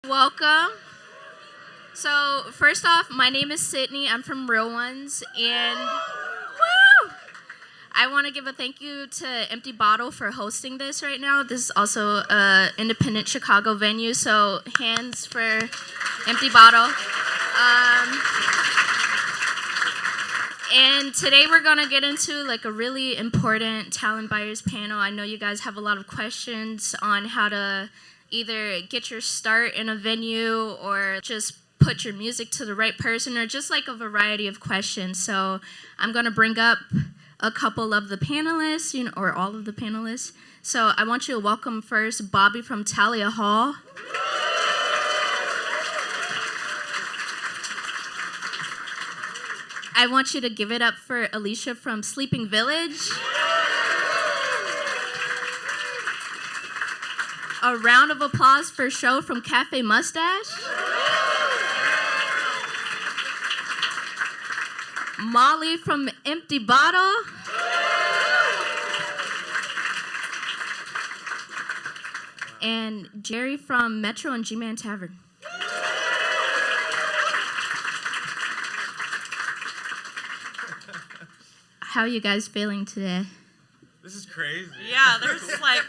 Welcome. So first off, my name is Sydney. I'm from Real Ones, and woo! I want to give a thank you to Empty Bottle for hosting this right now. This is also an independent Chicago venue, so hands for Empty Bottle. And today we're going to get into like a really important talent buyers panel. I know you guys have a lot of questions on how to either get your start in a venue or just put your music to the right person, or just like a variety of questions. So I'm going to bring up a couple of the panelists, or all of the panelists. So I want you to welcome first Bobby from Thalia Hall. I want you to give it up for Alicia from Sleeping Village. A round of applause for Shō from Cafe Mustache. Molly from Empty Bottle. And Jerry from Metro and GMan Tavern. How are you guys feeling today? This is crazy. Yeah, there's like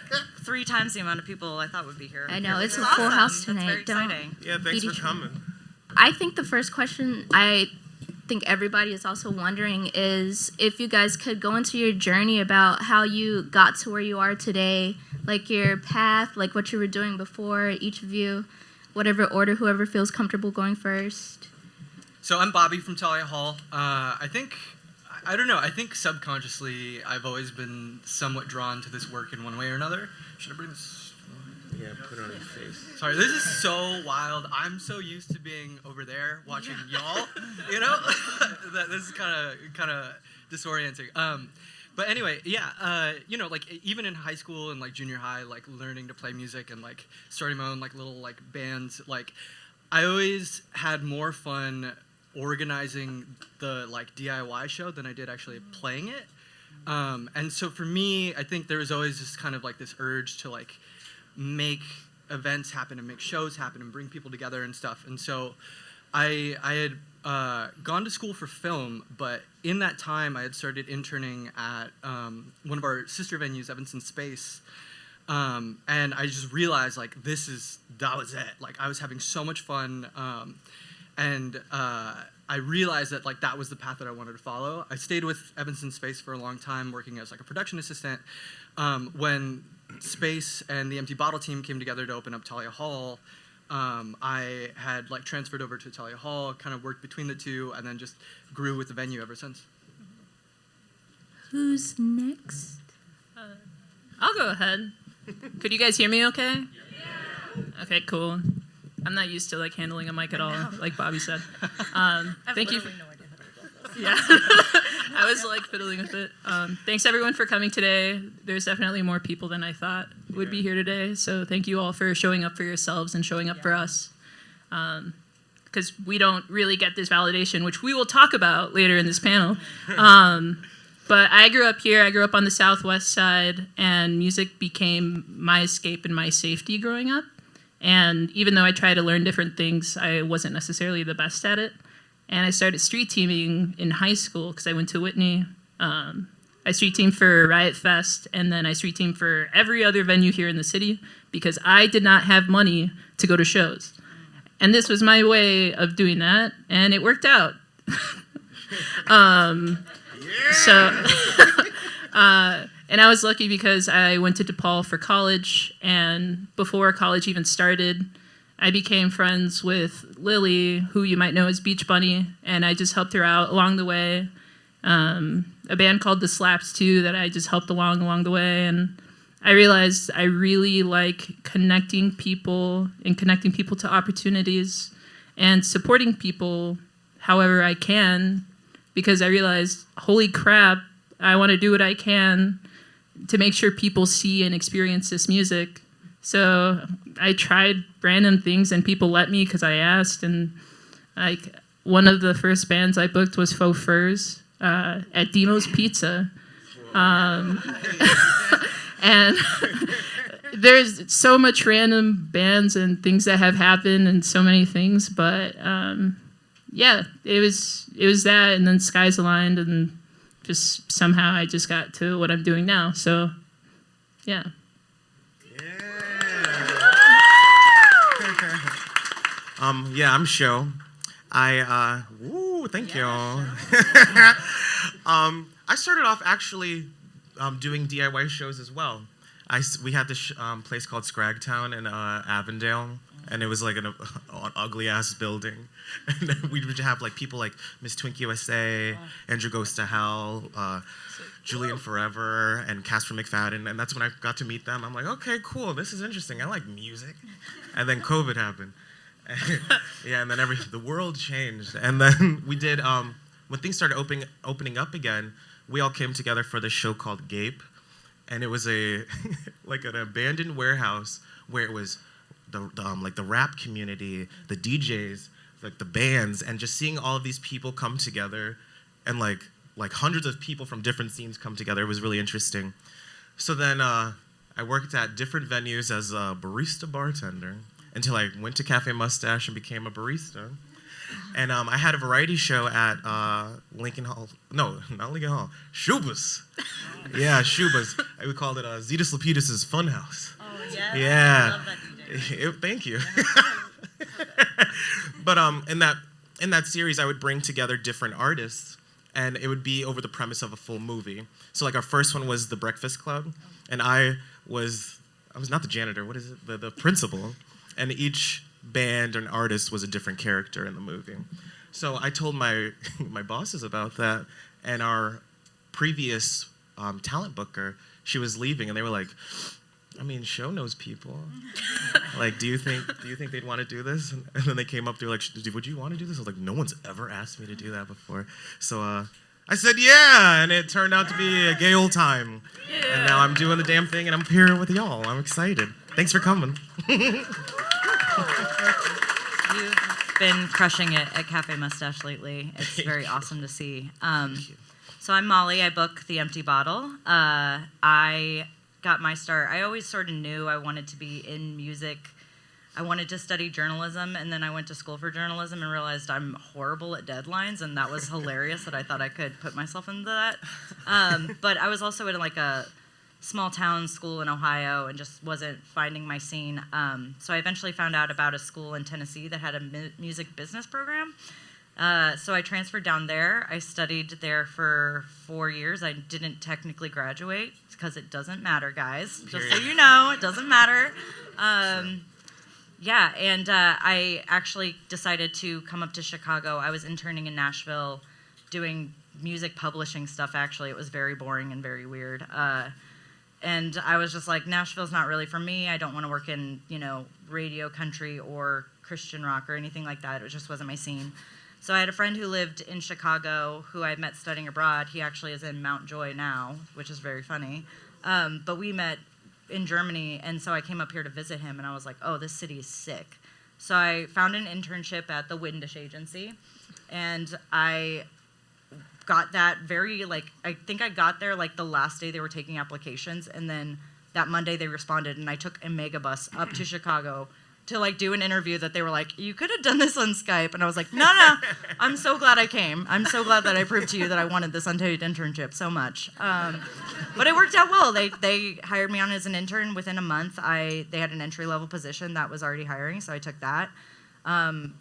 3 times the amount of people I thought would be here. I know, it's a full house tonight. That's very exciting. Yeah, thanks for coming. I think the first question I think everybody is also wondering is if you guys could go into your journey about how you got to where you are today, like your path, like what you were doing before, each of you, whatever order, whoever feels comfortable going first. So I'm Bobby from Thalia Hall. I don't know, I think subconsciously I've always been somewhat drawn to this work in one way or another. Should I bring this? Yeah, put it on your face. Sorry, this is so wild. I'm so used to being over there watching y'all, that this is kind of disorienting. But anyway, yeah, like even in high school and like junior high, like learning to play music and like starting my own like little like bands, like I always had more fun organizing the like DIY show than I did actually playing it. And so for me, I think there was always this kind of like this urge to like make events happen and make shows happen and bring people together and stuff. And so I had gone to school for film, but in that time I had started interning at one of our sister venues, Evanston Space. And I just realized like that was it. Like I was having so much fun. And I realized that like that was the path that I wanted to follow. I stayed with Evanston Space for a long time, working as like a production assistant. When Space and the Empty Bottle team came together to open up Thalia Hall, I had like transferred over to Thalia Hall, kind of worked between the two, and then just grew with the venue ever since. Who's next? I'll go ahead. Could you guys hear me okay? Yeah. Okay, cool. I'm not used to like handling a mic at all, like Bobby said. Thank you. Yeah, I was like fiddling with it. Thanks everyone for coming today. There's definitely more people than I thought would be here today. So thank you all for showing up for yourselves and showing up for us. Because we don't really get this validation, which we will talk about later in this panel. But I grew up here. I grew up on the Southwest side, and music became my escape and my safety growing up. And even though I tried to learn different things, I wasn't necessarily the best at it. And I started street teaming in high school because I went to Whitney. I street teamed for Riot Fest, and then I street teamed for every other venue here in the city because I did not have money to go to shows. And this was my way of doing that, and it worked out. And I was lucky because I went to DePaul for college, and before college even started, I became friends with Lily, who you might know as Beach Bunny, and I just helped her out along the way. A band called The Slaps, too, that I just helped along the way, and I realized I really like connecting people to opportunities and supporting people however I can, because I realized, holy crap, I want to do what I can to make sure people see and experience this music. So I tried random things and people let me because I asked. And like one of the first bands I booked was Faux Furs at Dino's Pizza. And there's so much random bands and things that have happened and so many things, but yeah, it was that, and then skies aligned, and just somehow I just got to what I'm doing now. So yeah. Yeah, I'm Shō. Thank you. I started off actually doing DIY shows as well. We had this place called Scragtown in Avondale, and it was like an ugly ass building. And then we would have like people like Miss Twink USA, Andrew Goes to Hell, Julian Forever, and Casper McFadden, and that's when I got to meet them. I'm like, okay, cool, this is interesting. I like music. And then COVID happened. Yeah, and then the world changed. And then we did, when things started opening up again, we all came together for this show called Gape. And it was like an abandoned warehouse where it was like the rap community, the DJs, like the bands, and just seeing all of these people come together, and like hundreds of people from different scenes come together. It was really interesting. So then I worked at different venues as a barista bartender until I went to Cafe Mustache and became a barista. And I had a variety show at Lincoln Hall. No, not Lincoln Hall. Shuba's. Yeah, Shuba's. We called it Zetas Lapidus' Funhouse. Oh, yeah? Yeah. I love that DJ. Thank you. But in that series, I would bring together different artists, and it would be over the premise of a full movie. So like our first one was The Breakfast Club, and I was not the janitor. What is it? The principal. And each band and artist was a different character in the movie. So I told my bosses about that, and our previous talent booker, she was leaving, and they were like, I mean, Shō knows people. Like, do you think they'd want to do this? And then they came up, they were like, would you want to do this? I was like, no one's ever asked me to do that before. So I said, yeah, and it turned out to be a gay old time. Yeah. And now I'm doing the damn thing, and I'm here with y'all. I'm excited. Thanks for coming. You've been crushing it at Cafe Mustache lately. It's very awesome to see. So I'm Molly. I book The Empty Bottle. I got my start. I always sort of knew I wanted to be in music. I wanted to study journalism, and then I went to school for journalism and realized I'm horrible at deadlines, and that was hilarious that I thought I could put myself into that. But I was also in like a small town school in Ohio and just wasn't finding my scene. So I eventually found out about a school in Tennessee that had a music business program. So I transferred down there. I studied there for 4 years. I didn't technically graduate because it doesn't matter, guys. Just so you know, it doesn't matter. Yeah, and I actually decided to come up to Chicago. I was interning in Nashville doing music publishing stuff, actually. It was very boring and very weird. And I was just like, Nashville's not really for me. I don't want to work in, radio, country, or Christian rock or anything like that. It just wasn't my scene. So I had a friend who lived in Chicago who I met studying abroad. He actually is in Mount Joy now, which is very funny. But we met in Germany, and so I came up here to visit him, and I was like, oh, this city is sick. So I found an internship at the Windish agency, and I got that I think I got there like the last day they were taking applications, and then that Monday they responded, and I took a mega bus up to Chicago to like do an interview that they were like, you could have done this on Skype. And I was like, no, I'm so glad I came. I'm so glad that I proved to you that I wanted this unpaid internship so much. But it worked out well. They hired me on as an intern. Within a month, they had an entry-level position that was already hiring, so I took that.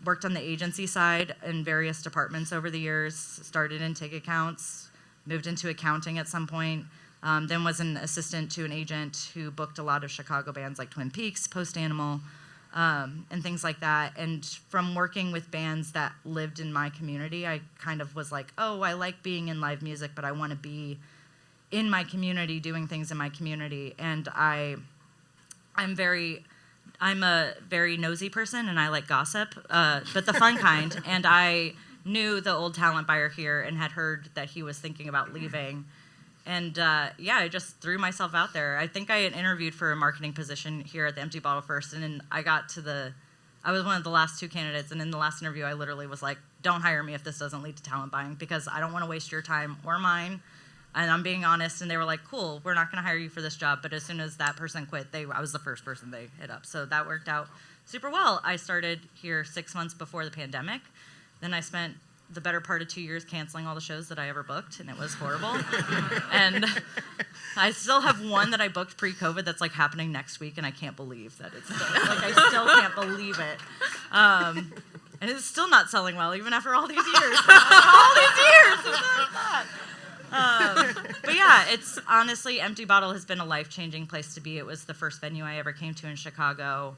Worked on the agency side in various departments over the years, started in take accounts, moved into accounting at some point, then was an assistant to an agent who booked a lot of Chicago bands like Twin Peaks, Post Animal, and things like that. And from working with bands that lived in my community, I kind of was like, oh, I like being in live music, but I want to be in my community, doing things in my community. And I'm a very nosy person, and I like gossip, but the fun kind. And I knew the old talent buyer here and had heard that he was thinking about leaving. And I just threw myself out there. I think I had interviewed for a marketing position here at the Empty Bottle first, and then I was one of the last two candidates, and in the last interview I literally was like, don't hire me if this doesn't lead to talent buying, because I don't want to waste your time or mine. And I'm being honest, and they were like, cool, we're not going to hire you for this job. But as soon as that person quit, I was the first person they hit up. So that worked out super well. I started here 6 months before the pandemic. Then I spent the better part of 2 years canceling all the shows that I ever booked, and it was horrible. And I still have one that I booked pre-COVID that's like happening next week, and I can't believe that it's still, like, I still can't believe it. And it's still not selling well, even after all these years. All these years! But yeah, it's honestly, Empty Bottle has been a life-changing place to be. It was the first venue I ever came to in Chicago,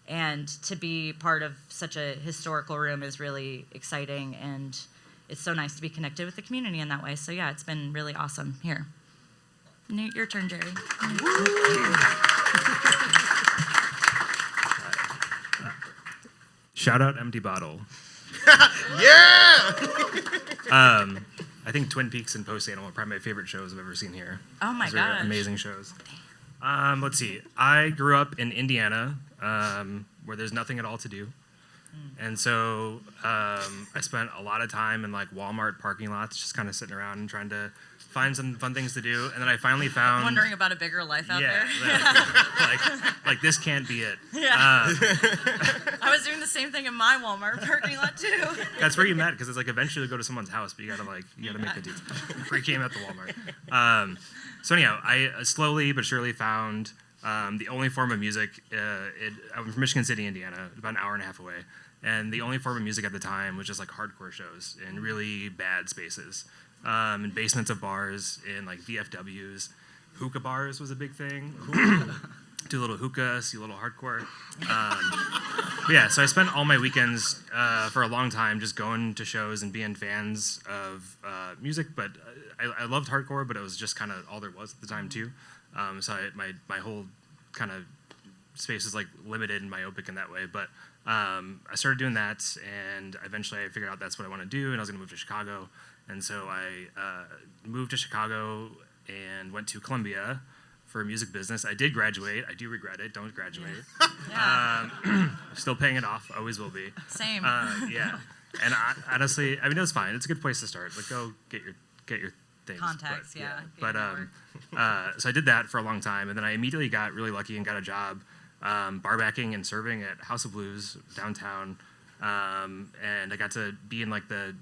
and to be part of such a historical room is really exciting, and it's so nice to be connected with the community in that way. So yeah, it's been really awesome here. Your turn, Jerry. Shout out Empty Bottle. Yeah! I think Twin Peaks and Post Animal are probably my favorite shows I've ever seen here. Oh my Those are gosh. amazing shows. Let's see. I grew up in Indiana, where there's nothing at all to do. And so I spent a lot of time in like Walmart parking lots, just kind of sitting around and trying to find some fun things to do. And then I finally found... Wondering about a bigger life out there. like this can't be it. Yeah. I was doing the same thing in my Walmart parking lot too. That's where you met, because it's like eventually go to someone's house, but you gotta make the deal before you came at the Walmart. So anyhow, I slowly but surely found the only form of music. I'm from Michigan City, Indiana, about an hour and a half away, and the only form of music at the time was just like hardcore shows in really bad spaces, in basements of bars, in like VFWs. Hookah bars was a big thing. Do a little hookah, see a little hardcore. But yeah, so I spent all my weekends for a long time just going to shows and being fans of music. But I loved hardcore, but it was just kind of all there was at the time too. So my whole kind of space is like limited and myopic in that way. But I started doing that, and eventually I figured out that's what I want to do, and I was going to move to Chicago. And so I moved to Chicago and went to Columbia for music business. I did graduate. I do regret it. Don't graduate. Yeah. Still paying it off. Always will be. Same. Yeah. And honestly, I mean, it was fine. It's a good place to start. Like, go get your things. Contacts, but, yeah. But so I did that for a long time, and then I immediately got really lucky and got a job bar backing and serving at House of Blues downtown, and I got to be in like the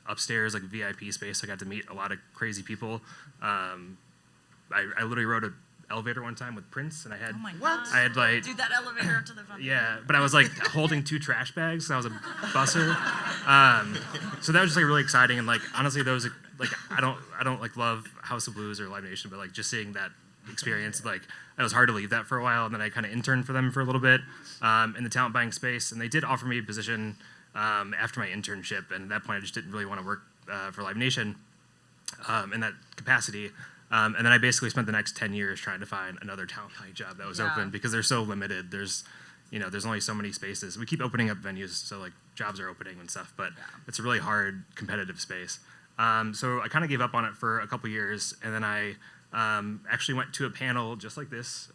upstairs like VIP space. I got to meet a lot of crazy people. I literally rode an elevator one time with Prince, and I had I had like Do that elevator up to the front. yeah, but I was like holding 2 trash bags. So I was a busser. So that was just like really exciting, and like honestly, those like I don't like love House of Blues or Live Nation, but like just seeing that experience, like it was hard to leave that for a while, and then I kind of interned for them for a little bit in the talent buying space, and they did offer me a position after my internship, and at that point I just didn't really want to work for Live Nation in that capacity. And then I basically spent the next 10 years trying to find another talent buying job that was open, because they're so limited. There's only so many spaces. We keep opening up venues, so like jobs are opening and stuff, but it's a really hard competitive space. So I kind of gave up on it for a couple years, and then I actually went to a panel just like this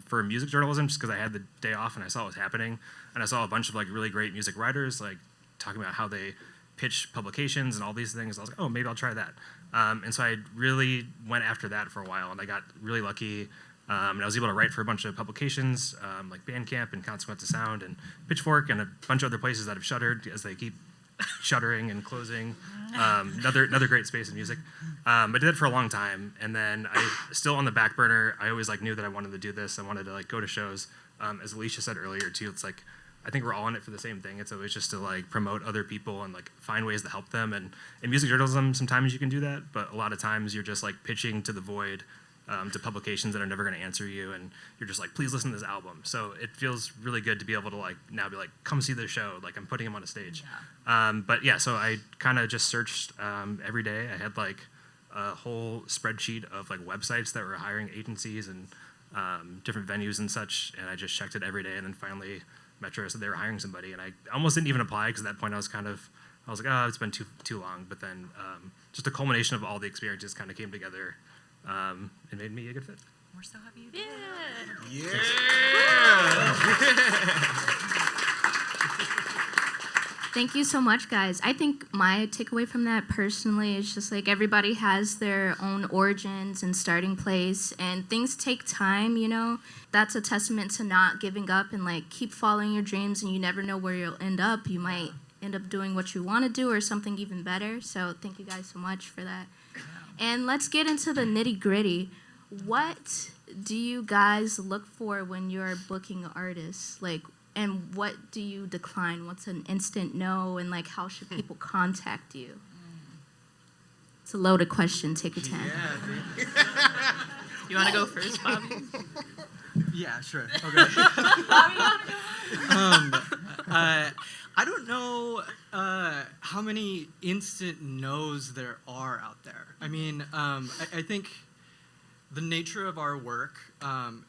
for music journalism, just because I had the day off and I saw what was happening, and I saw a bunch of like really great music writers like talking about how they pitch publications and all these things. I was like, oh, maybe I'll try that. And so I really went after that for a while, and I got really lucky. And I was able to write for a bunch of publications like Bandcamp and Consequence of Sound and Pitchfork and a bunch of other places that have shuttered as they keep shuttering and closing. Another great space in music. I did it for a long time, and then I still on the back burner. I always like knew that I wanted to do this. I wanted to like go to shows. As Alicia said earlier too, it's like I think we're all in it for the same thing. It's always just to like promote other people and like find ways to help them. And in music journalism, sometimes you can do that, but a lot of times you're just like pitching to the void to publications that are never going to answer you, and you're just like, please listen to this album. So it feels really good to be able to like now be like, come see the show. Like I'm putting them on a stage. But yeah, so I kind of just searched every day. I had like a whole spreadsheet of like websites that were hiring agencies and different venues and such, and I just checked it every day, and then finally Metro said they were hiring somebody, and I almost didn't even apply, because at that point I was like, oh, it's been too long. But then just a culmination of all the experiences kind of came together and made me a good fit. We're so happy you did. Yeah. Thank you so much, guys. I think my takeaway from that personally is just like everybody has their own origins and starting place, and things take time, you know. That's a testament to not giving up and like keep following your dreams, and you never know where you'll end up. You might end up doing what you want to do or something even better. So thank you guys so much for that. And let's get into the nitty-gritty. What do you guys look for when you're booking artists? Like, and what do you decline? What's an instant no? And like, how should people contact you? It's a loaded question. Take your time. Yeah. You want to go first, Bobby? Yeah, sure. Okay. I don't know how many instant no's there are out there. I mean, I think the nature of our work,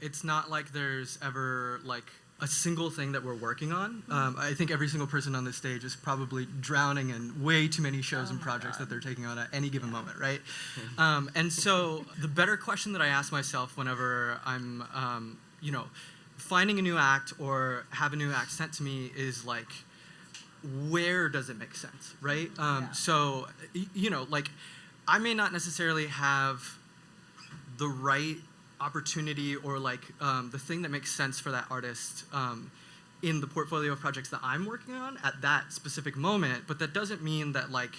it's not like there's ever like a single thing that we're working on. I think every single person on this stage is probably drowning in way too many shows and projects that they're taking on at any given moment, right? And so the better question that I ask myself whenever I'm, you know, finding a new act or have a new act sent to me is like, where does it make sense, right? So, you know, like, I may not necessarily have the right opportunity or like the thing that makes sense for that artist in the portfolio of projects that I'm working on at that specific moment, but that doesn't mean that like,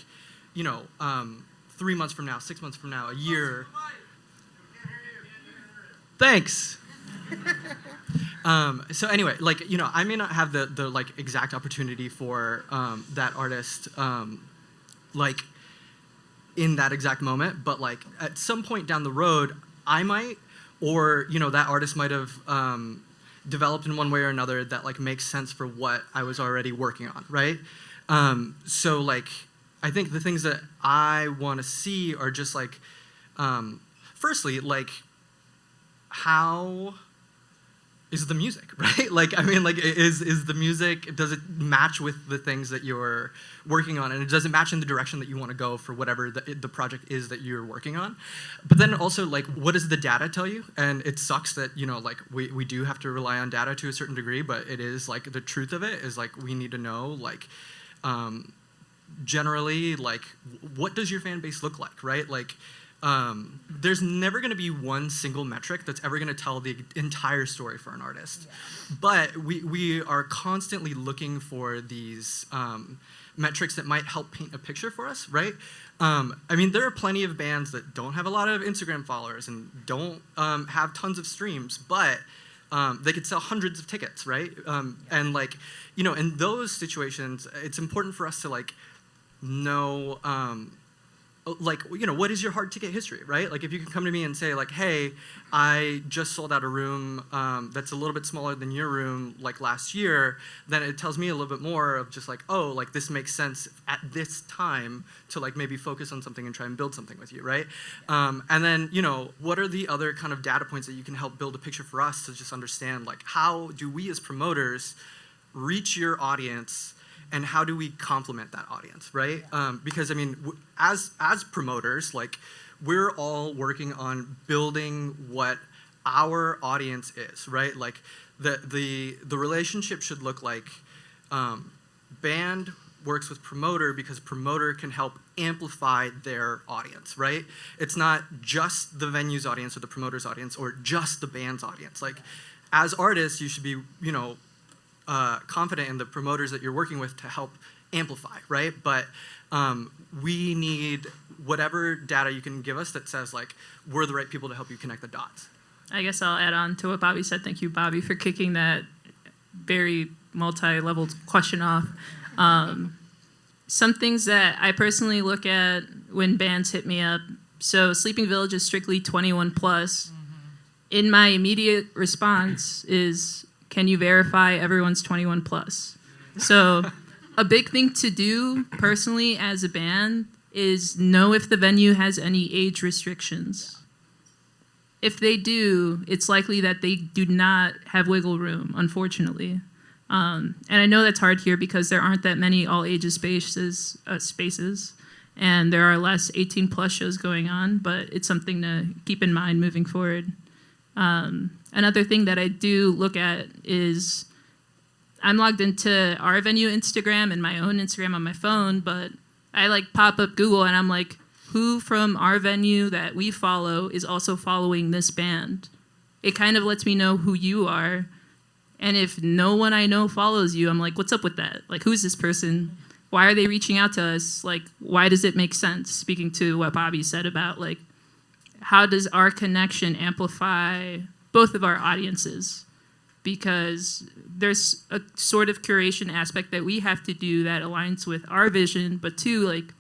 you know, 3 months from now, 6 months from now, a year. Thanks. So anyway, like, you know, I may not have the like exact opportunity for that artist like in that exact moment, but like at some point down the road, I might, or, you know, that artist might have developed in one way or another that like makes sense for what I was already working on, right? So like, I think the things that I want to see are just like, firstly, like, how is the music, right? Like, I mean, like, is the music, does it match with the things that you're working on? And it doesn't match in the direction that you want to go for whatever the project is that you're working on. But then also, like, what does the data tell you? And it sucks that, you know, like, we do have to rely on data to a certain degree, but it is, like, the truth of it is, like, we need to know, like, generally, like, what does your fan base look like, right? Like, there's never going to be one single metric that's ever going to tell the entire story for an artist. Yeah. But we are constantly looking for these metrics that might help paint a picture for us, right? I mean, there are plenty of bands that don't have a lot of Instagram followers and don't have tons of streams, but they could sell hundreds of tickets, right? And like, you know, in those situations, it's important for us to like know like, you know, what is your hard ticket history, right? Like, if you can come to me and say, like, hey, I just sold out a room that's a little bit smaller than your room, like, last year, then it tells me a little bit more of just, like, oh, like, this makes sense at this time to, like, maybe focus on something and try and build something with you, right? And then, you know, what are the other kind of data points that you can help build a picture for us to just understand, like, how do we as promoters reach your audience, and how do we complement that audience, right? Because I mean, as promoters, like, we're all working on building what our audience is, right? Like, the relationship should look like band works with promoter because promoter can help amplify their audience, right? It's not just the venue's audience or the promoter's audience or just the band's audience. Like, as artists, you should be, you know, confident in the promoters that you're working with to help amplify, right? But we need whatever data you can give us that says, like, we're the right people to help you connect the dots. I guess I'll add on to what Bobby said. Thank you, Bobby, for kicking that very multi-leveled question off. Some things that I personally look at when bands hit me up. So Sleeping Village is strictly 21 plus. In my immediate response is, can you verify everyone's 21 plus? So a big thing to do personally as a band is know if the venue has any age restrictions. If they do, it's likely that they do not have wiggle room, unfortunately. And I know that's hard here because there aren't that many all ages spaces, and there are less 18 plus shows going on, but it's something to keep in mind moving forward. Another thing that I do look at is I'm logged into our venue Instagram and my own Instagram on my phone, but I like pop up Google and I'm like, who from our venue that we follow is also following this band? It kind of lets me know who you are. And if no one I know follows you, I'm like, what's up with that? Like, who's this person? Why are they reaching out to us? Like, why does it make sense? Speaking to what Bobby said about, like, how does our connection amplify both of our audiences? Because there's a sort of curation aspect that we have to do that aligns with our vision, but too, like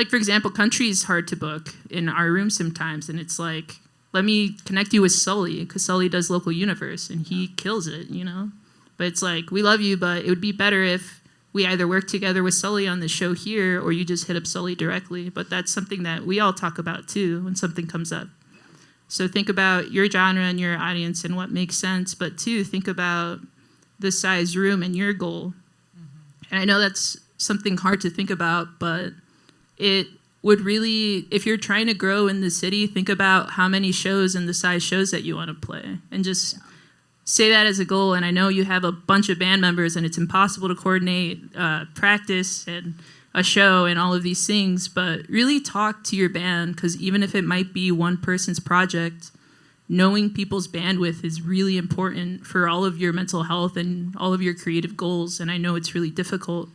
for example, country is hard to book in our room sometimes, and it's like, let me connect you with Sully, because Sully does Local Universe, and he kills it, you know? But it's like, we love you, but it would be better if we either work together with Sully on the show here, or you just hit up Sully directly. But that's something that we all talk about, too, when something comes up. So think about your genre and your audience and what makes sense, but two, think about the size room and your goal. And I know that's something hard to think about, but it would really, if you're trying to grow in the city, think about how many shows and the size shows that you want to play. And just say that as a goal. And I know you have a bunch of band members and it's impossible to coordinate practice and a show and all of these things, but really talk to your band, because even if it might be one person's project, knowing people's bandwidth is really important for all of your mental health and all of your creative goals. And I know it's really difficult,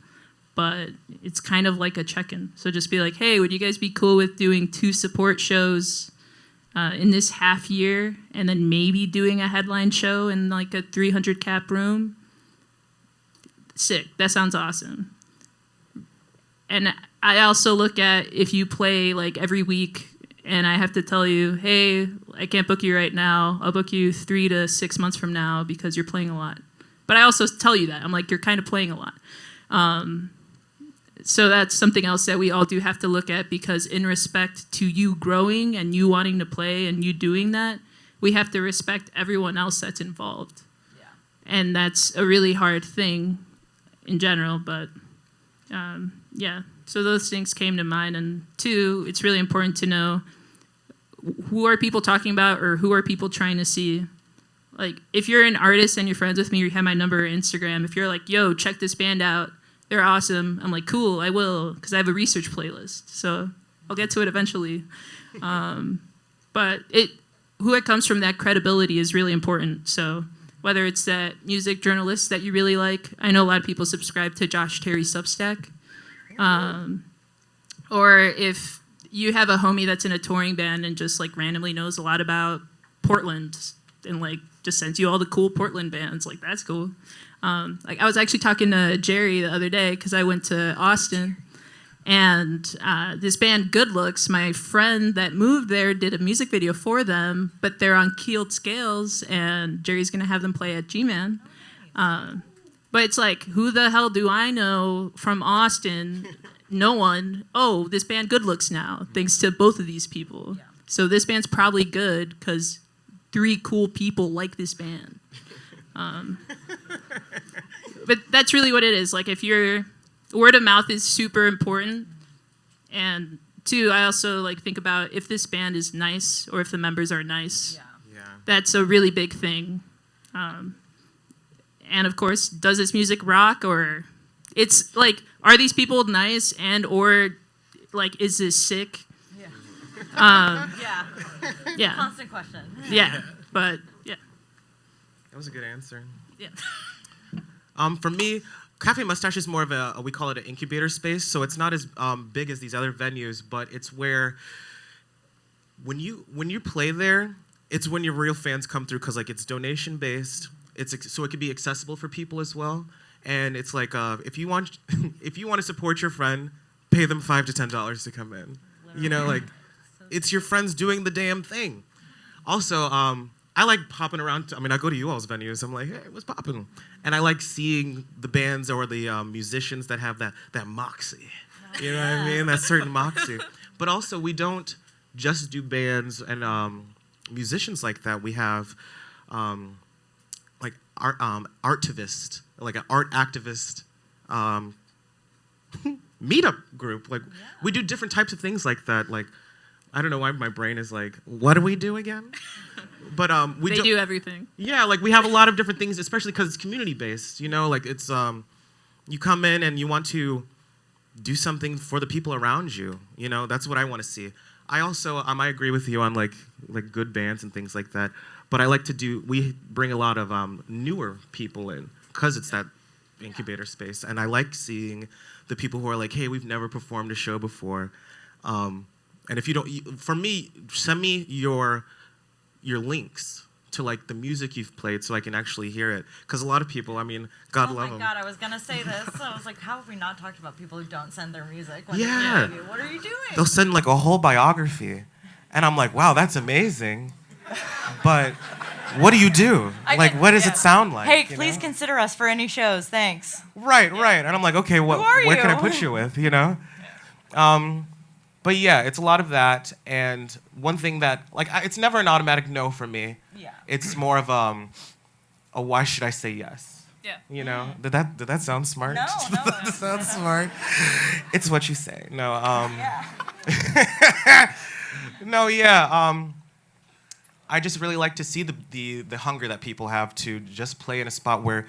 but it's kind of like a check-in. So just be like, hey, would you guys be cool with doing 2 support shows in this half year, and then maybe doing a headline show in like a 300 cap room? Sick, that sounds awesome. And I also look at if you play like every week and I have to tell you, hey, I can't book you right now. I'll book you 3 to 6 months from now because you're playing a lot. But I also tell you that. I'm like, you're kind of playing a lot. So that's something else that we all do have to look at, because in respect to you growing and you wanting to play and you doing that, we have to respect everyone else that's involved. Yeah. And that's a really hard thing in general, but yeah. So those things came to mind. And two, it's really important to know who are people talking about or who are people trying to see. Like, if you're an artist and you're friends with me, you have my number or Instagram. If you're like, yo, check this band out, they're awesome, I'm like, cool, I will, because I have a research playlist. So I'll get to it eventually. But who it comes from, that credibility is really important. So whether it's that music journalist that you really like, I know a lot of people subscribe to Josh Terry's Substack. Or if you have a homie that's in a touring band and just like randomly knows a lot about Portland and like just sends you all the cool Portland bands, like that's cool. Like I was actually talking to Jerry the other day because I went to Austin, and this band Good Looks, my friend that moved there did a music video for them, but they're on Keeled Scales, and Jerry's gonna have them play at GMan. But it's like, who the hell do I know from Austin? No one. Oh, this band Good Looks now, thanks to both of these people. Yeah. So this band's probably good because 3 cool people like this band. But that's really what it is. Like, if your word of mouth is super important. And 2, I also like think about if this band is nice or if the members are nice. Yeah. That's a really big thing. And of course, does this music rock? Or it's like, are these people nice, and or like, is this sick? Yeah. Yeah. Constant question. Yeah. But yeah. That was a good answer. Yeah. For me, Cafe Mustache is more of we call it an incubator space, so it's not as big as these other venues, but it's where when you play there, it's when your real fans come through, because like it's donation based. So it can be accessible for people as well, and it's like if you want to support your friend, pay them $5 to $10 to come in. Literally. You know, like it's your friends doing the damn thing. Also, I like popping around. I go to you all's venues. I'm like, hey, what's popping? And I like seeing the bands or the musicians that have that moxie. You know what I mean? That certain moxie. But also, we don't just do bands and musicians like that. We have like artivist, like an art activist meetup group. Like we do different types of things like that. Like I don't know why my brain is like, what do we do again? But we They do everything. Yeah, like we have a lot of different things, especially because it's community based. You know, like it's you come in and you want to do something for the people around you. You know, that's what I want to see. I also I agree with you on like good bands and things like that. But I like to do. We bring a lot of newer people in because it's that incubator space, and I like seeing the people who are like, hey, we've never performed a show before. And if you don't, for me, send me your links to like the music you've played so I can actually hear it. Because a lot of people, I mean, God love them. Oh my God, I was gonna say this. I was like, how have we not talked about people who don't send their music? When Yeah. What are you doing? They'll send like a whole biography, and I'm like, wow, that's amazing. But what do you do? Like, what does it sound like? Hey, please consider us for any shows. Thanks. Right. And I'm like, okay, what can I put you with? You know. But yeah, it's a lot of that, and one thing that, like, it's never an automatic no for me. Yeah. It's more of a why should I say yes? Yeah. You know, did that sound smart? No, That sounds smart. It's what you say. No. Yeah. No. Yeah. I just really like to see the hunger that people have to just play in a spot where,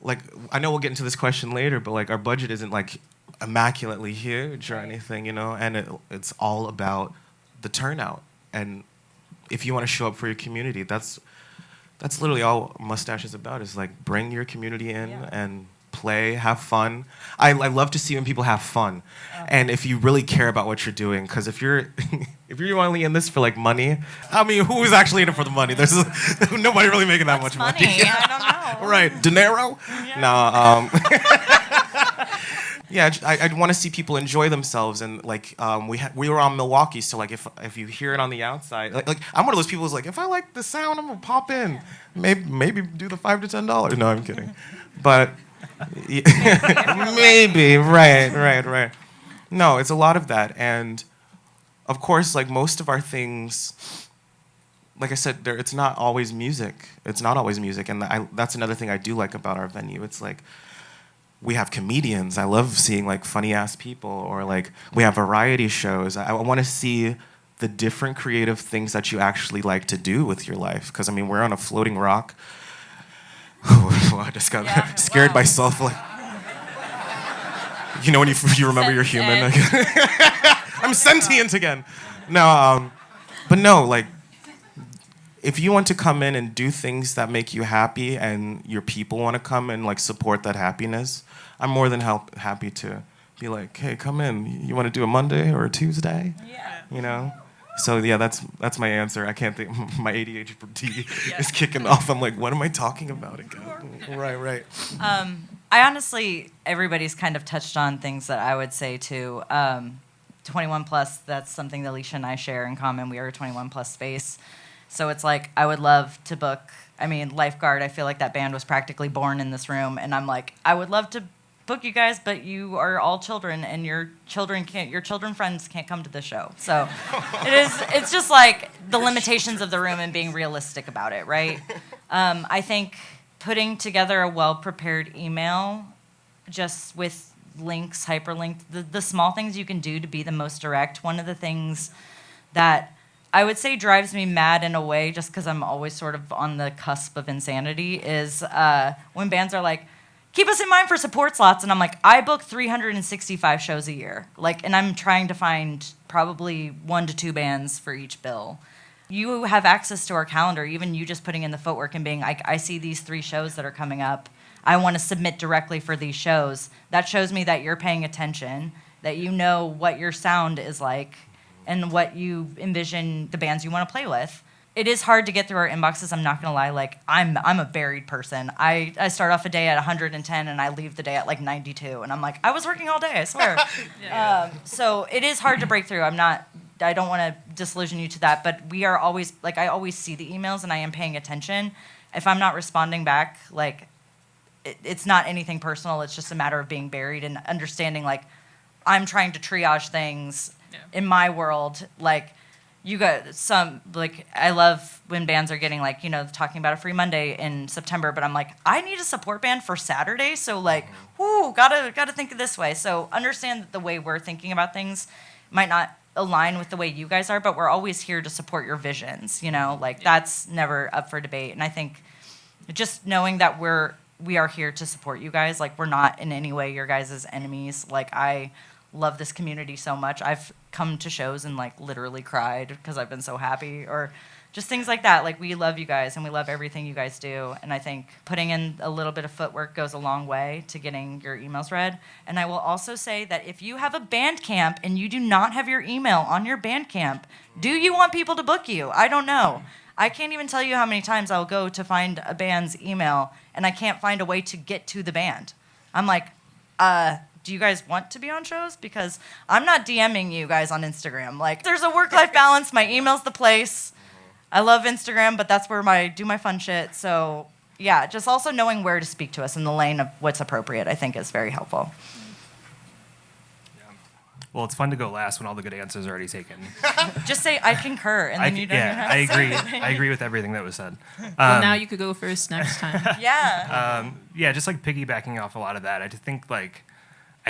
like, I know we'll get into this question later, but like our budget isn't like immaculately huge or anything, you know, and it's all about the turnout. And if you want to show up for your community, that's literally all Mustache is about, is like bring your community in and play, have fun. I love to see when people have fun. And if you really care about what you're doing, because if you're only in this for like money, I mean, who is actually in it for the money? There's nobody really making that much money. I don't know. Right, dinero? Yeah. No. Yeah, I want to see people enjoy themselves, and like we were on Milwaukee, so like if you hear it on the outside, like I'm one of those people who's like, if I like the sound, I'm gonna pop in, maybe do the $5 to $10. No, I'm kidding, but maybe right. No, it's a lot of that, and of course, like most of our things, like I said, it's not always music. It's not always music, and that's another thing I do like about our venue. It's like, we have comedians. I love seeing like funny ass people, or like we have variety shows. I want to see the different creative things that you actually like to do with your life. Because I mean, we're on a floating rock. I just got scared myself. Like, you know, when you remember you're human. I'm sentient again. No, but no, like, if you want to come in and do things that make you happy, and your people want to come and like support that happiness, I'm more than happy to be like, hey, come in. You want to do a Monday or a Tuesday? Yeah. You know? So yeah, that's my answer. I can't think. My ADHD is kicking off. I'm like, what am I talking about again? Right. I honestly, everybody's kind of touched on things that I would say too. 21 plus, that's something that Alicia and I share in common. We are a 21 plus space. So it's like, I would love to book, I mean, Lifeguard, I feel like that band was practically born in this room. And I'm like, I would love to book you guys, but you are all children, and your children friends can't come to the show. So it's just like the limitations of the room and being realistic about it, right? I think putting together a well-prepared email, just with links, hyperlinked, the small things you can do to be the most direct. One of the things that I would say drives me mad in a way, just because I'm always sort of on the cusp of insanity, is when bands are like, keep us in mind for support slots. And I'm like, I book 365 shows a year. Like, and I'm trying to find probably 1 to 2 bands for each bill. You have access to our calendar, even you just putting in the footwork and being like, I see these 3 shows that are coming up. I want to submit directly for these shows. That shows me that you're paying attention, that you know what your sound is like, and what you envision the bands you want to play with. It is hard to get through our inboxes, I'm not gonna lie. Like, I'm a buried person. I start off a day at 110 and I leave the day at like 92, and I'm like, I was working all day, I swear. So it is hard to break through. I don't want to disillusion you to that, but we are always, like, I always see the emails and I am paying attention. If I'm not responding back, like, it's not anything personal, it's just a matter of being buried and understanding, like, I'm trying to triage things in my world. Like, you got some, like, I love when bands are getting, like, you know, talking about a free Monday in September, but I'm like, I need a support band for Saturday, so, like, gotta think of this way. So understand that the way we're thinking about things might not align with the way you guys are, but we're always here to support your visions, you know? Like, that's never up for debate. And I think just knowing that we are here to support you guys, like, we're not in any way your guys' enemies. Like, I love this community so much. I've come to shows and, like, literally cried because I've been so happy, or just things like that. Like, we love you guys, and we love everything you guys do. And I think putting in a little bit of footwork goes a long way to getting your emails read. And I will also say that if you have a Bandcamp and you do not have your email on your Bandcamp, do you want people to book you? I don't know. I can't even tell you how many times I'll go to find a band's email, and I can't find a way to get to the band. I'm like, do you guys want to be on shows? Because I'm not DMing you guys on Instagram. Like, there's a work-life balance. My email's the place. I love Instagram, but that's where I do my fun shit. So, yeah, just also knowing where to speak to us in the lane of what's appropriate, I think, is very helpful. Well, it's fun to go last when all the good answers are already taken. Just say, I concur, and then you don't even have I to say agree. anything. I agree with everything that was said. Well, now you could go first next time. Yeah. Yeah, just like piggybacking off a lot of that. I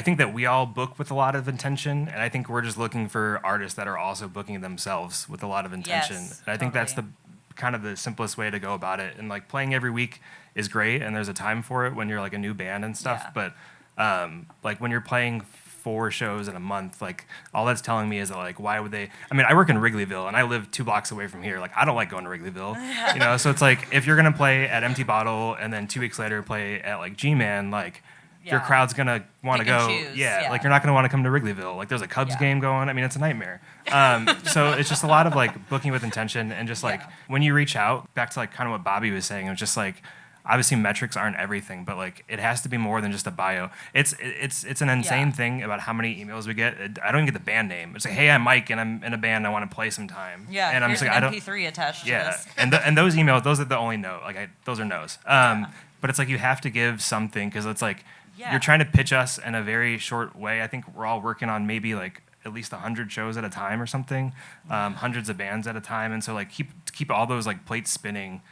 think that we all book with a lot of intention, and I think we're just looking for artists that are also booking themselves with a lot of intention. Yes, And I think that's totally. the kind of the simplest way to go about it. And like playing every week is great, and there's a time for it when you're like a new band and stuff. Yeah. But like when you're playing 4 shows in a month, like all that's telling me is that like why would they? I mean, I work in Wrigleyville and I live 2 blocks away from here. Like I don't like going to Wrigleyville, you know. So it's like if you're gonna play at Empty Bottle and then 2 weeks later play at like GMan, like your Yeah. crowd's gonna want to Pick and go. choose, Yeah, yeah. like you're not gonna want to come to Wrigleyville. Like there's a Cubs Yeah. game going. I mean, it's a nightmare. So it's just a lot of like booking with intention and just like Yeah. when you reach out, back to like kind of what Bobby was saying, it was just like obviously metrics aren't everything, but like it has to be more than just a bio. It's an insane Yeah. thing about how many emails we get. I don't even get the band name. It's like, hey, I'm Mike and I'm in a band. I want to play sometime. Yeah, and I'm here's just like, an I don't. MP3 attached Yeah, to this. and those emails, those are the only no. Like those are no's. But it's like you have to give something because it's like Yeah. you're trying to pitch us in a very short way. I think we're all working on maybe like at least 100 shows at a time or something, hundreds of bands at a time, and so like keep all those like plates spinning.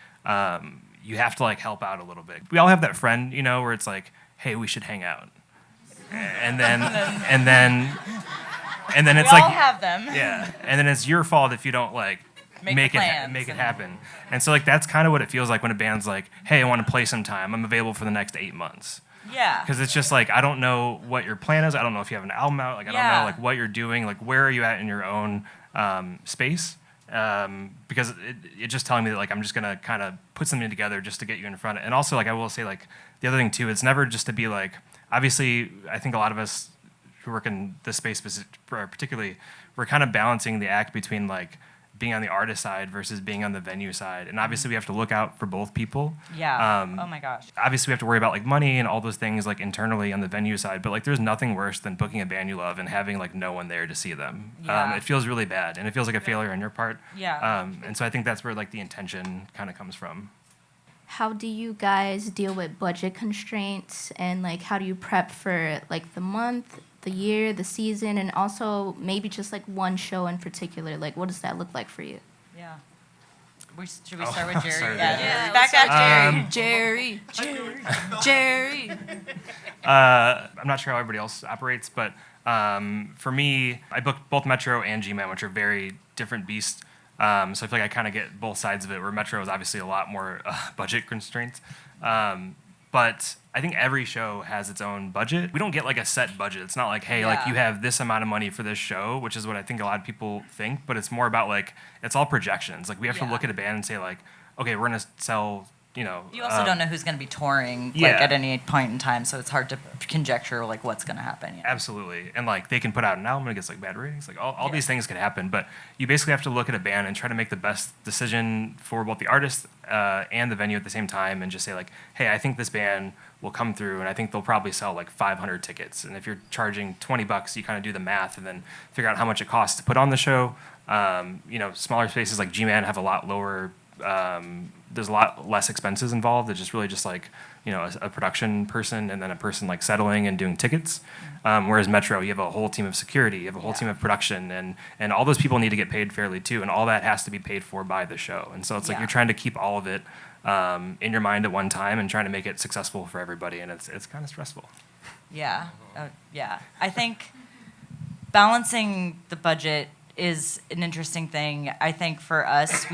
You have to like help out a little bit. We all have that friend, you know, where it's like, hey, we should hang out, and then it's We like all have them. yeah, and then it's your fault if you don't like Make the it plans happen. And so like that's kind of what it feels like when a band's like, hey, I want to play sometime. I'm available for the next 8 months. Yeah. Because it's just like I don't know what your plan is. I don't know if you have an album out. Like I don't Yeah. know like what you're doing. Like where are you at in your own space? Because it's just telling me that like I'm just gonna kind of put something together just to get you in front. And also like I will say like the other thing too, it's never just to be like. Obviously, I think a lot of us who work in this space particularly, we're kind of balancing the act between like being on the artist side versus being on the venue side. And obviously we have to look out for both people. Yeah. Oh my gosh. Obviously we have to worry about like money and all those things like internally on the venue side, but like there's nothing worse than booking a band you love and having like no one there to see them. Yeah. It feels really bad and it feels like a failure on your part. Yeah. And so I think that's where like the intention kind of comes from. How do you guys deal with budget constraints, and like how do you prep for like the month, the year, the season, and also maybe just like one show in particular? Like what does that look like for you? Yeah. Should we start with Jerry? Sorry, Yeah. Jerry. Back at Jerry. Jerry. I'm not sure how everybody else operates, but for me, I booked both Metro and GMan, which are very different beasts. So I feel like I kind of get both sides of it, where Metro is obviously a lot more budget constraints. But I think every show has its own budget. We don't get like a set budget. It's not like, hey, like Yeah. you have this amount of money for this show, which is what I think a lot of people think. But it's more about like, it's all projections. Like we have to Yeah. look at a band and say like, okay, we're going to sell, you know. You also don't know who's going to be touring yeah. like at any point in time, so it's hard to conjecture like what's going to happen. You know? Absolutely. And like they can put out an album and it gets like bad ratings. Like all Yeah. these things can happen. But you basically have to look at a band and try to make the best decision for both the artist and the venue at the same time and just say like, hey, I think this band will come through and I think they'll probably sell like 500 tickets. And if you're charging $20, you kind of do the math and then figure out how much it costs to put on the show. You know, smaller spaces like GMan have a lot lower there's a lot less expenses involved. It's just really just like, you know, a production person and then a person like settling and doing tickets. Whereas Metro, you have a whole team of security, you have a whole team of production, and all those people need to get paid fairly too, and all that has to be paid for by the show. And so it's like Yeah. you're trying to keep all of it in your mind at one time and trying to make it successful for everybody, and it's kind of stressful. Yeah. Yeah. I think balancing the budget is an interesting thing. I think for us,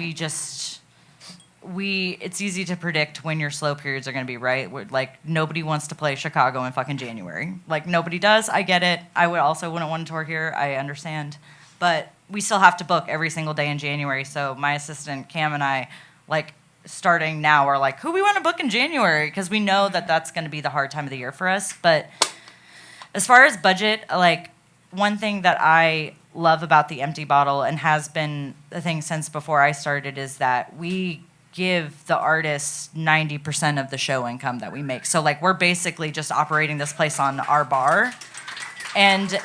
it's easy to predict when your slow periods are going to be, right? Like, nobody wants to play Chicago in fucking January. Like, nobody does. I get it. I wouldn't want to tour here. I understand. But we still have to book every single day in January. So my assistant, Cam, and I, like, starting now are like, who we want to book in January? Because we know that that's going to be the hard time of the year for us. But as far as budget, like, one thing that I love about the Empty Bottle, and has been the thing since before I started, is that we give the artists 90% of the show income that we make. So, like, we're basically just operating this place on our bar. And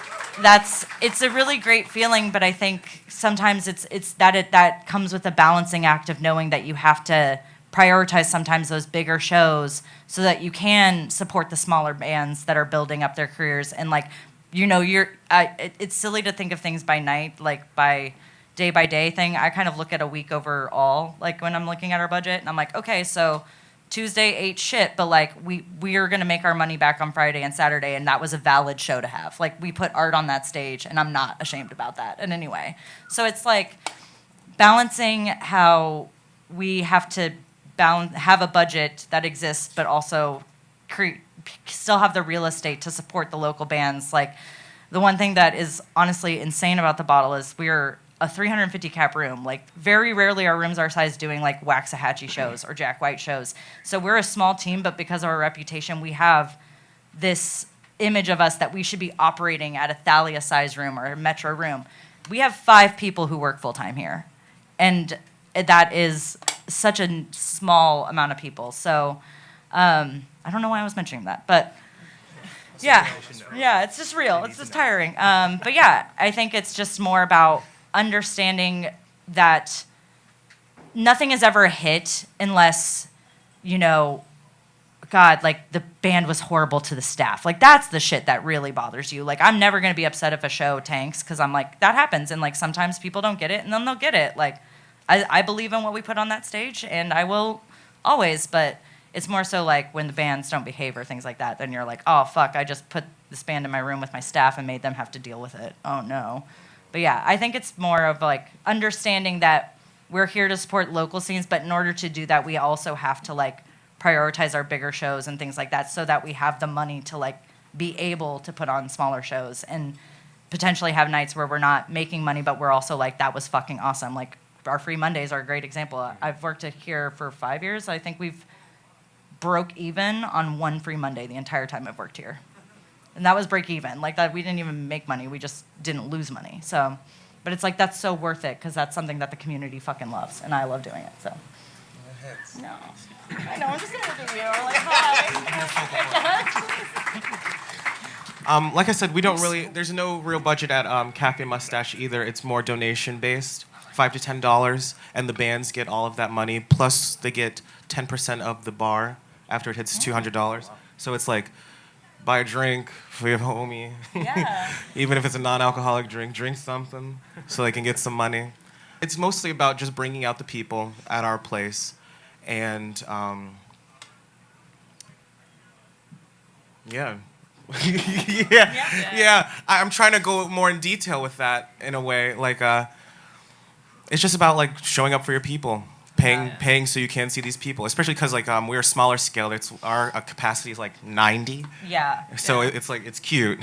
it's a really great feeling, but I think sometimes that comes with a balancing act of knowing that you have to prioritize sometimes those bigger shows so that you can support the smaller bands that are building up their careers. And, like, you know, it's silly to think of things by night, like by day thing. I kind of look at a week overall, like when I'm looking at our budget, and I'm like, okay, so Tuesday ate shit, but like we are gonna make our money back on Friday and Saturday, and that was a valid show to have. Like, we put art on that stage, and I'm not ashamed about that in any way. So it's like balancing how we have to have a budget that exists, but also still have the real estate to support the local bands. Like, the one thing that is honestly insane about the Bottle is we're a 350 cap room. Like, very rarely are rooms our size doing like Waxahachie shows or Jack White shows. So we're a small team, but because of our reputation, we have this image of us that we should be operating at a Thalia size room or a Metro room. We have 5 people who work full time here, and that is such a small amount of people. So I don't know why I was mentioning that, but yeah, it's just real. It's just tiring. But yeah, I think it's just more about understanding that nothing is ever a hit unless, you know, God, like, the band was horrible to the staff. Like, that's the shit that really bothers you. Like, I'm never going to be upset if a show tanks, because I'm like, that happens. And, like, sometimes people don't get it, and then they'll get it. Like, I believe in what we put on that stage, and I will always, but it's more so like when the bands don't behave or things like that, then you're like, oh, fuck, I just put this band in my room with my staff and made them have to deal with it. Oh, no. But yeah, I think it's more of like understanding that we're here to support local scenes, but in order to do that, we also have to like prioritize our bigger shows and things like that so that we have the money to like be able to put on smaller shows and potentially have nights where we're not making money, but we're also like, that was fucking awesome. Like, our Free Mondays are a great example. I've worked here for 5 years. I think we've broke even on 1 Free Monday the entire time I've worked here. And that was break even. Like, that, we didn't even make money. We just didn't lose money. So, but it's like, that's so worth it because that's something that the community fucking loves, and I love doing it. So. No. I know. I'm just gonna look at you. Like, hi. Like I said, we don't really. There's no real budget at Cafe Mustache either. It's more donation based, $5 to $10, and the bands get all of that money. Plus, they get 10% of the bar after it hits $200. So it's like, buy a drink for your homie. Yeah. Even if it's a non-alcoholic drink, drink something so they can get some money. It's mostly about just bringing out the people at our place, and yeah. Yeah. I'm trying to go more in detail with that in a way. Like, it's just about like showing up for your people, paying so you can see these people. Especially because like we're a smaller scale. It's our capacity is like 90. Yeah. So it's like it's cute.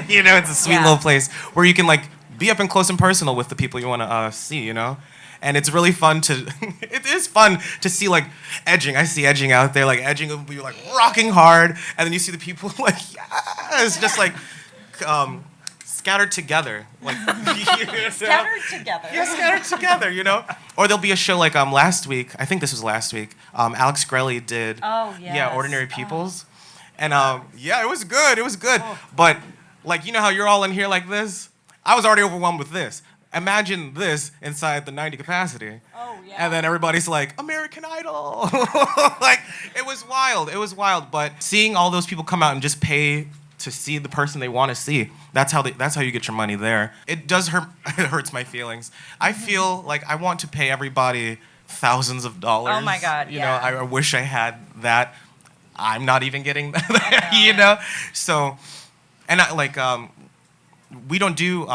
You know, it's a sweet little place where you can like be up and close and personal with the people you want to see. You know. And it's really fun to, it is fun to see like edging. I see edging out there, like edging will be like rocking hard. And then you see the people like, it's just like scattered together. Like, Scattered together. Yeah, scattered together, you know? Or there'll be a show like last week, I think this was last week, Alex Grelly did, Ordinary Peoples. And it was good, Oh. But like, you know how you're all in here like this? I was already overwhelmed with this. Imagine this inside the 90 capacity. Oh, yeah. And then everybody's like, American Idol. Like, it was wild. But seeing all those people come out and just pay to see the person they want to see, that's how you get your money there. It does hurt. It hurts my feelings. I feel like I want to pay everybody thousands of dollars. Oh, my God, You know, I wish I had that. I'm not even getting that, you know? So, and we don't do...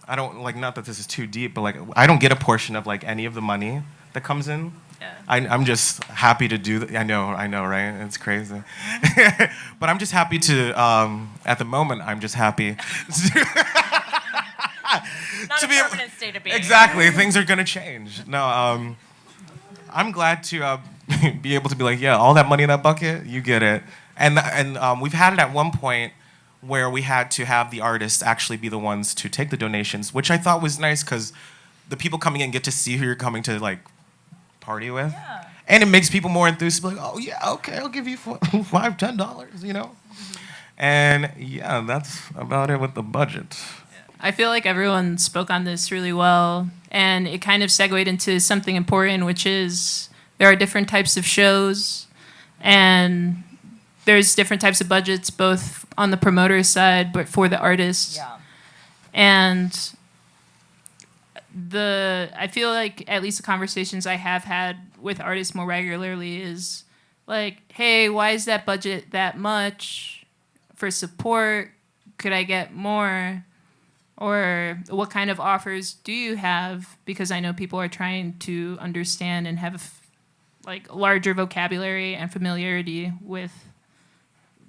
I don't like, not that this is too deep, but like I don't get a portion of like any of the money that comes in. Yeah. I'm just happy to do that. I know, right? It's crazy. But I'm just happy to, at the moment, I'm just happy Not a permanent state of being. Exactly, things are gonna change. No, I'm glad to be able to be like, yeah, all that money in that bucket, you get it. And we've had it at one point where we had to have the artists actually be the ones to take the donations, which I thought was nice because the people coming in get to see who you're coming to like party with. Yeah. And it makes people more enthused, like, oh yeah, okay, I'll give you $5-10, you know? And yeah, that's about it with the budget. I feel like everyone spoke on this really well, and it kind of segued into something important, which is there are different types of shows, and there's different types of budgets, both on the promoter's side, but for the artists. Yeah. And I feel like at least the conversations I have had with artists more regularly is like, hey, why is that budget that much for support? Could I get more? Or what kind of offers do you have? Because I know people are trying to understand and have like larger vocabulary and familiarity with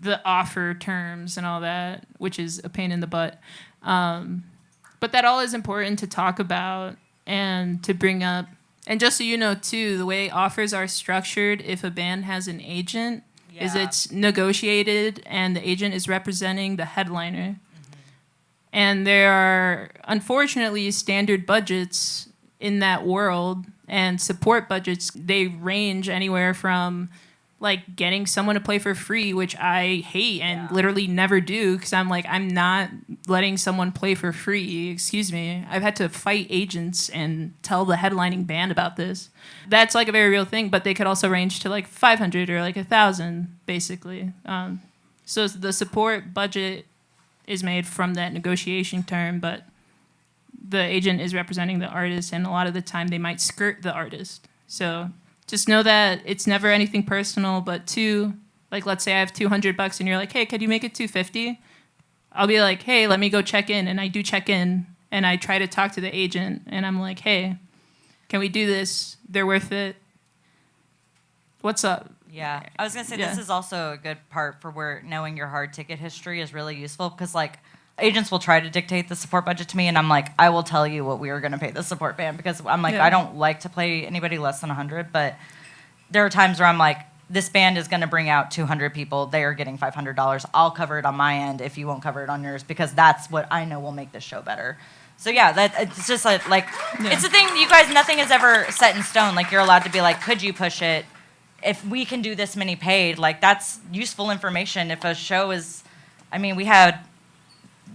the offer terms and all that, which is a pain in the butt. But that all is important to talk about and to bring up. And just so you know, too, the way offers are structured, if a band has an agent, is it's negotiated and the agent is representing the headliner. And there are, unfortunately, standard budgets in that world, and support budgets, they range anywhere from like getting someone to play for free, which I hate and literally never do, because I'm like, I'm not letting someone play for free. Excuse me. I've had to fight agents and tell the headlining band about this. That's like a very real thing, but they could also range to like 500 or like 1,000, basically. So the support budget is made from that negotiation term, but the agent is representing the artist, and a lot of the time they might skirt the artist. So just know that it's never anything personal, but like let's say I have $200 and you're like, hey, could you make it $250? I'll be like, hey, let me go check in, and I do check in, and I try to talk to the agent, and I'm like, hey, can we do this? They're worth it. What's up? Yeah, I was gonna say this is also a good part for where knowing your hard ticket history is really useful, because like agents will try to dictate the support budget to me, and I'm like, I will tell you what we are gonna pay the support band, because I'm like, I don't like to play anybody less than 100, but there are times where I'm like, this band is gonna bring out 200 people, they are getting $500. I'll cover it on my end if you won't cover it on yours, because that's what I know will make this show better. So yeah, that it's just like it's the thing, you guys, nothing is ever set in stone. Like, you're allowed to be like, could you push it? If we can do this many paid, like, that's useful information. If a show is, I mean, we had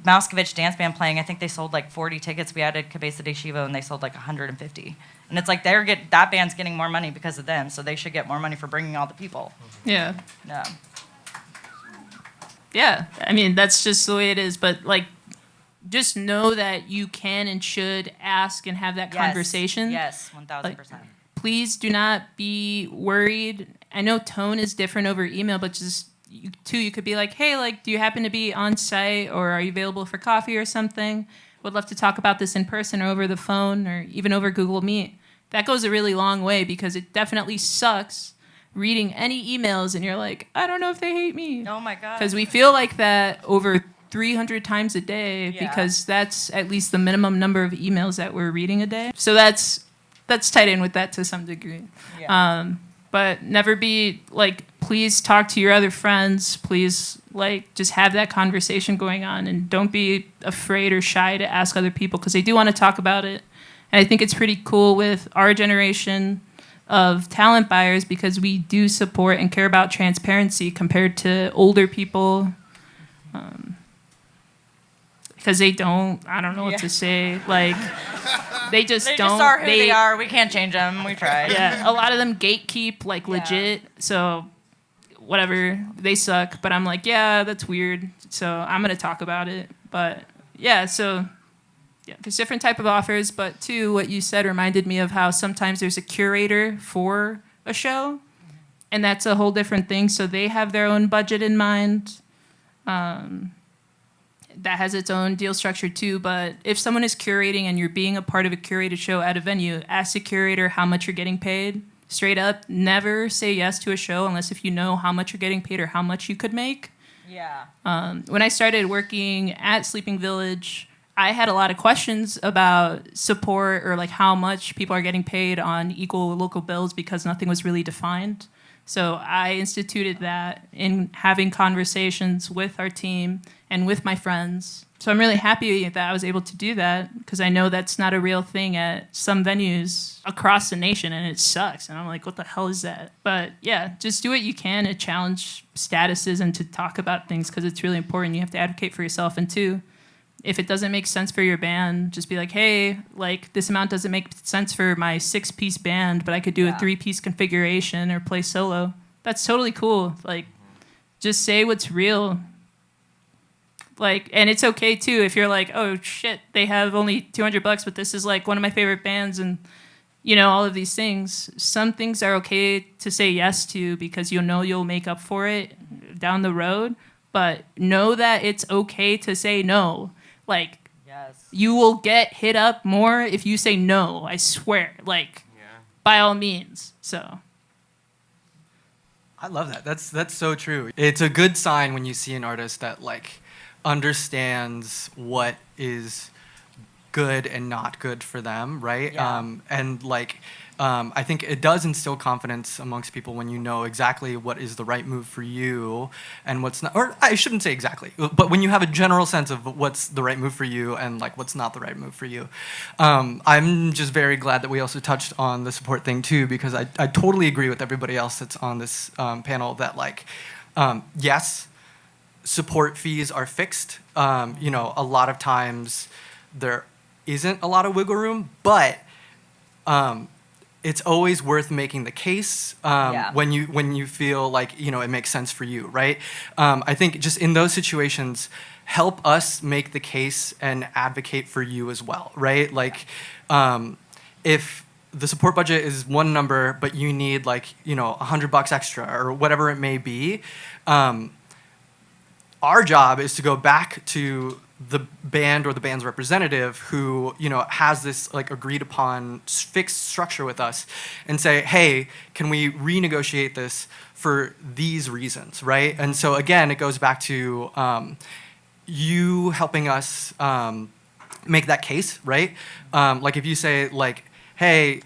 Moskowitz Dance Band playing. I think they sold like 40 tickets. We added Cabeza de Chivo, and they sold like 150. And it's like that band's getting more money because of them, so they should get more money for bringing all the people. Yeah. Yeah. Yeah. I mean, that's just the way it is. But like, just know that you can and should ask and have that conversation. Yes, 1,000%. Like, please do not be worried. I know tone is different over email, but just you could be like, hey, like, do you happen to be on site, or are you available for coffee or something? Would love to talk about this in person or over the phone or even over Google Meet. That goes a really long way, because it definitely sucks reading any emails and you're like, I don't know if they hate me. Oh my God. Because we feel like that over 300 times a day, because that's at least the minimum number of emails that we're reading a day. So that's tied in with that to some degree. Yeah. But never be like, please talk to your other friends. Please, like, just have that conversation going on, and don't be afraid or shy to ask other people, because they do want to talk about it. And I think it's pretty cool with our generation of talent buyers, because we do support and care about transparency compared to older people. Because they don't, I don't know what to say. Like, they just they don't. Just are who they are. We can't change them. We tried. Yeah, a lot of them gatekeep, like, legit. So, whatever, they suck. But I'm like, yeah, that's weird. So I'm gonna talk about it. But yeah, so yeah, there's different type of offers. But too, what you said reminded me of how sometimes there's a curator for a show, and that's a whole different thing. So they have their own budget in mind. that has its own deal structure too. But if someone is curating and you're being a part of a curated show at a venue, ask the curator how much you're getting paid. Straight up, never say yes to a show unless if you know how much you're getting paid or how much you could make. Yeah. When I started working at Sleeping Village, I had a lot of questions about support or like how much people are getting paid on equal local bills because nothing was really defined. So I instituted that in having conversations with our team and with my friends. So I'm really happy that I was able to do that because I know that's not a real thing at some venues across the nation, and it sucks. And I'm like, what the hell is that? But yeah, just do what you can to challenge statuses and to talk about things because it's really important. You have to advocate for yourself. And two, if it doesn't make sense for your band, just be like, hey, like this amount doesn't make sense for my 6-piece band, but I could do a 3-piece configuration or play solo. That's totally cool. Like, just say what's real. Like, and it's okay too if you're like, oh shit, they have only $200, but this is like one of my favorite bands, and you know all of these things. Some things are okay to say yes to because you know you'll make up for it down the road. But know that it's okay to say no. Like, you will get hit up more if you say no. I swear. Like, by all means. So. I love that. That's so true. It's a good sign when you see an artist that like understands what is good and not good for them, right? Yeah. And like, I think it does instill confidence amongst people when you know exactly what is the right move for you and what's not, or I shouldn't say exactly, but when you have a general sense of what's the right move for you and like what's not the right move for you. I'm just very glad that we also touched on the support thing too, because I totally agree with everybody else that's on this panel that like, yes, support fees are fixed. You know, a lot of times there isn't a lot of wiggle room, but it's always worth making the case when you feel like you know it makes sense for you, right? I think just in those situations, help us make the case and advocate for you as well, right? Like, if the support budget is one number, but you need like you know $100 extra or whatever it may be, our job is to go back to the band or the band's representative who, you know, has this like agreed upon fixed structure with us and say, hey, can we renegotiate this for these reasons, right? And so again, it goes back to you helping us make that case, right? Like if you say like, hey,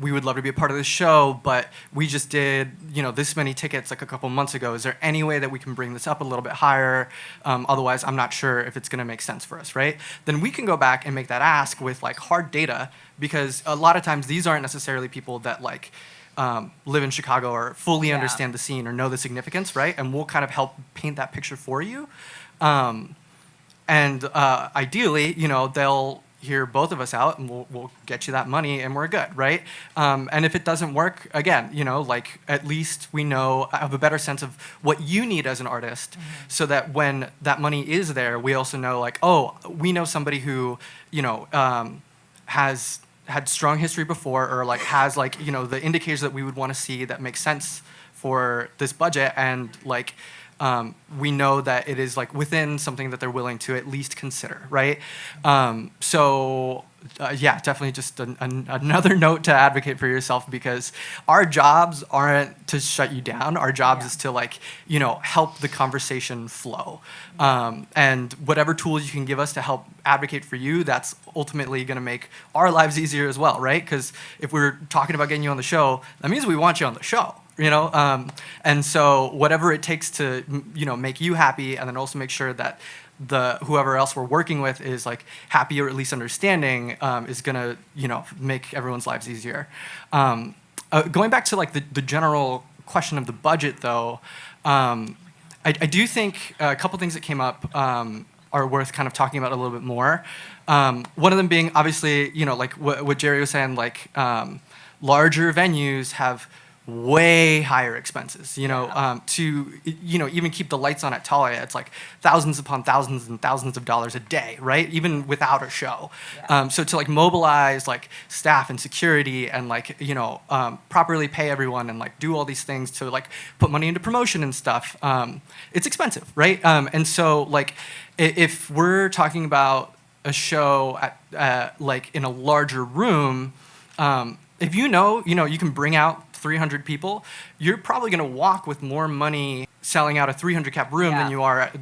we would love to be a part of this show, but we just did, you know, this many tickets like a couple months ago. Is there any way that we can bring this up a little bit higher? Otherwise, I'm not sure if it's going to make sense for us, right? Then we can go back and make that ask with like hard data, because a lot of times these aren't necessarily people that like live in Chicago or fully understand the scene or know the significance, right? And we'll kind of help paint that picture for you. And ideally, you know, they'll hear both of us out and we'll get you that money and we're good, right? And if it doesn't work, again, you know, like at least we know, have a better sense of what you need as an artist, so that when that money is there, we also know like, oh, we know somebody who, you know, has had strong history before, or like has like, you know, the indicators that we would want to see that make sense for this budget, and like, we know that it is like within something that they're willing to at least consider, right? So yeah, definitely just another note to advocate for yourself, because our jobs aren't to shut you down. Our jobs is to like, you know, help the conversation flow. And whatever tools you can give us to help advocate for you, that's ultimately going to make our lives easier as well, right? Because if we're talking about getting you on the show, that means we want you on the show. You know, and so whatever it takes to, you know, make you happy, and then also make sure that the whoever else we're working with is like happy or at least understanding, is gonna, you know, make everyone's lives easier. Going back to like the general question of the budget, though, I do think a couple things that came up are worth kind of talking about a little bit more. One of them being obviously, you know, like what Jerry was saying, like larger venues have way higher expenses, to, even keep the lights on at Thalia, it's like thousands upon thousands and thousands of dollars a day, right? Even without a show. Yeah. So to like mobilize like staff and security and like, properly pay everyone and like do all these things to like put money into promotion and stuff, it's expensive, right? And so like if we're talking about a show at like in a larger room, if you can bring out 300 people, you're probably going to walk with more money selling out a 300 cap room than you are,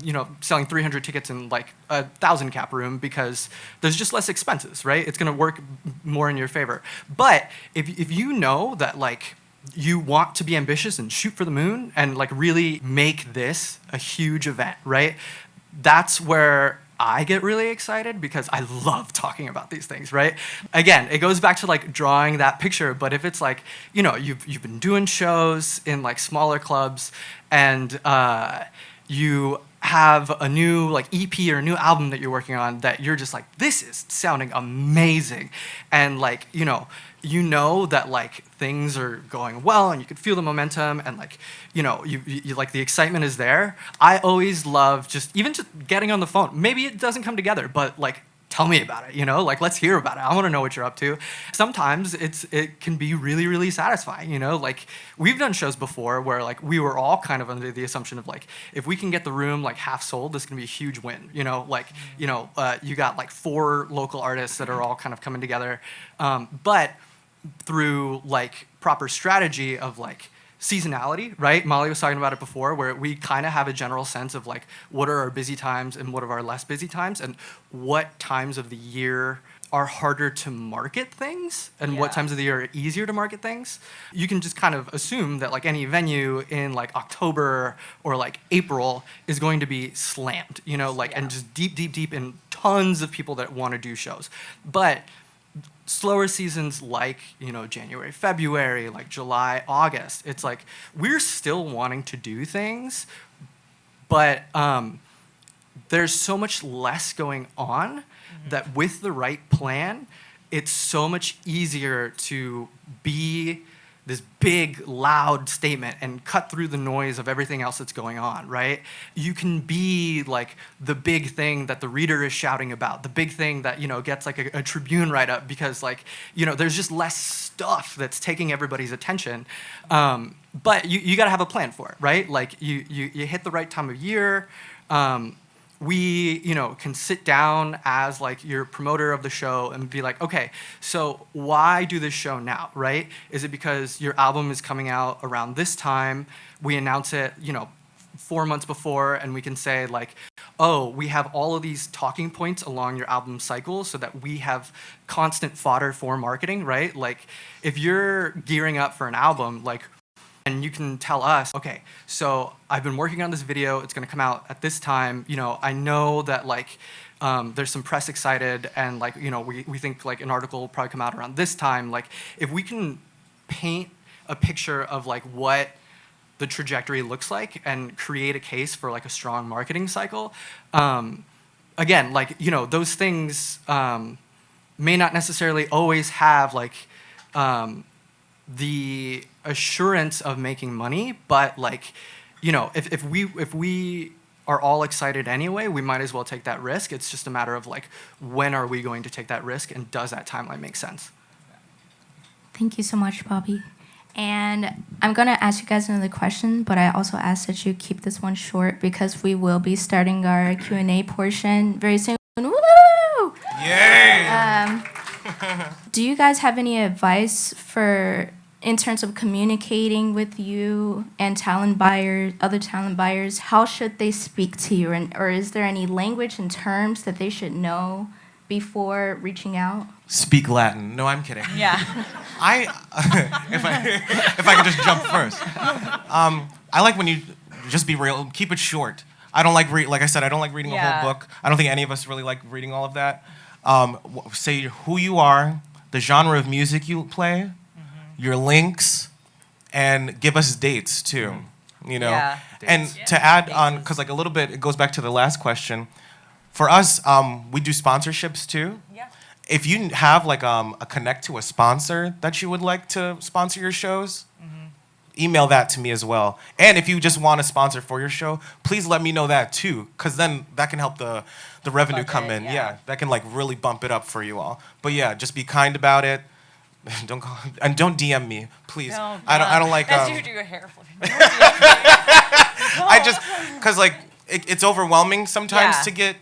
selling 300 tickets in like a 1,000 cap room, because there's just less expenses, right? It's going to work more in your favor. But if you know that like you want to be ambitious and shoot for the moon and like really make this a huge event, right? That's where I get really excited, because I love talking about these things, right? Again, it goes back to like drawing that picture, but if it's like, you've been doing shows in like smaller clubs and you have a new like EP or a new album that you're working on that you're just like, this is sounding amazing. And like, you know that like things are going well and you can feel the momentum and like, you like the excitement is there. I always love just getting on the phone. Maybe it doesn't come together, but like, tell me about it, like let's hear about it. I want to know what you're up to. Sometimes it can be really, really satisfying, like we've done shows before where like we were all kind of under the assumption of like, if we can get the room like half sold, this is gonna be a huge win, you got like 4 local artists that are all kind of coming together. But through like proper strategy of like seasonality, right? Molly was talking about it before, where we kind of have a general sense of like what are our busy times and what are our less busy times, and what times of the year are harder to market things and what times of the year are easier to market things. You can just kind of assume that like any venue in like October or like April is going to be slammed, and just deep in tons of people that want to do shows. But slower seasons like, January, February, like July, August, it's like we're still wanting to do things, but there's so much less going on that with the right plan, it's so much easier to be this big, loud statement and cut through the noise of everything else that's going on, right? You can be like the big thing that the reader is shouting about, the big thing that, gets like a Tribune write-up, because like, there's just less stuff that's taking everybody's attention. But you gotta have a plan for it, right? Like you hit the right time of year. We, can sit down as like your promoter of the show and be like, okay, so why do this show now, right? Is it because your album is coming out around this time? We announce it, 4 months before, and we can say like, oh, we have all of these talking points along your album cycle so that we have constant fodder for marketing, right? Like if you're gearing up for an album, like, and you can tell us, okay, so I've been working on this video. It's going to come out at this time. I know that like there's some press excited, and like we think like an article will probably come out around this time. Like if we can paint a picture of like what the trajectory looks like and create a case for like a strong marketing cycle, again, like those things may not necessarily always have like the assurance of making money, but like, if we are all excited anyway, we might as well take that risk. It's just a matter of like, when are we going to take that risk, and does that timeline make sense? Thank you so much, Bobby. And I'm gonna ask you guys another question, but I also ask that you keep this one short, because we will be starting our Q&A portion very soon. Woo! Yay! Do you guys have any advice in terms of communicating with you and other talent buyers? How should they speak to you, or is there any language and terms that they should know before reaching out? Speak Latin. No, I'm kidding. Yeah. If I could just jump first. I like when you just be real, keep it short. I don't like like I said, I don't like reading a whole book. I don't think any of us really like reading all of that. Say who you are, the genre of music you play, your links, and give us dates too. Yeah. And to add on, because like a little bit, it goes back to the last question. For us, we do sponsorships too. Yeah. If you have like a connect to a sponsor that you would like to sponsor your shows, email that to me as well. And if you just want a sponsor for your show, please let me know that too, because then that can help the revenue come in. Yeah, that can like really bump it up for you all. But yeah, just be kind about it. Don't call, and don't DM me, please. No, I don't like. As you do a hair flip. I just because like it's overwhelming sometimes Yeah. to get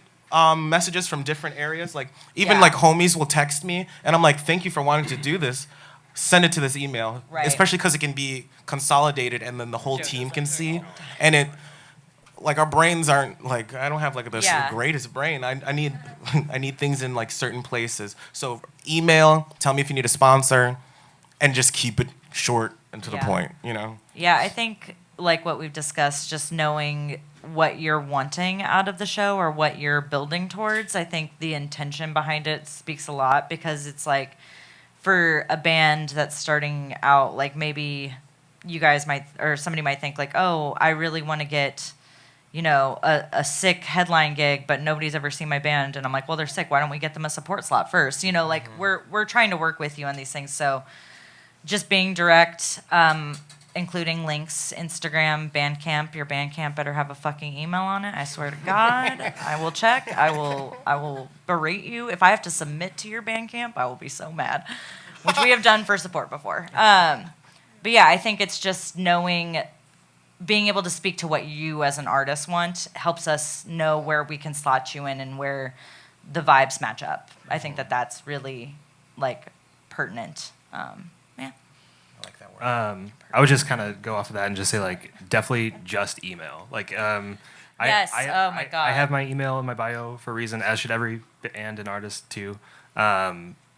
messages from different areas. Like even Yeah. like homies will text me, and I'm like, thank you for wanting to do this. Send it to this email, Right. especially because it can be consolidated, and then the whole team can see. And it, like our brains aren't like I don't have like the Yeah. greatest brain. I need I need things in like certain places. So email, tell me if you need a sponsor, and just keep it short and to the Yeah. point. You know. Yeah, I think like what we've discussed, just knowing what you're wanting out of the show or what you're building towards, I think the intention behind it speaks a lot, because it's like for a band that's starting out, like maybe you guys might or somebody might think like, oh, I really want to get, you know, a sick headline gig, but nobody's ever seen my band, and I'm like, well, they're sick. Why don't we get them a support slot first? You know, like we're trying to work with you on these things. So just being direct, including links, Instagram, Bandcamp. Your Bandcamp better have a fucking email on it. I swear to God, I will check. I will berate you if I have to submit to your Bandcamp. I will be so mad, which we have done for support before. But yeah, I think it's just knowing, being able to speak to what you as an artist want helps us know where we can slot you in and where the vibes match up. I think that that's really like pertinent. Yeah. I like that word. I would just kind of go off of that and just say like definitely just email. Like Yes. Oh my God. I have my email in my bio for a reason, as should every band and artist too.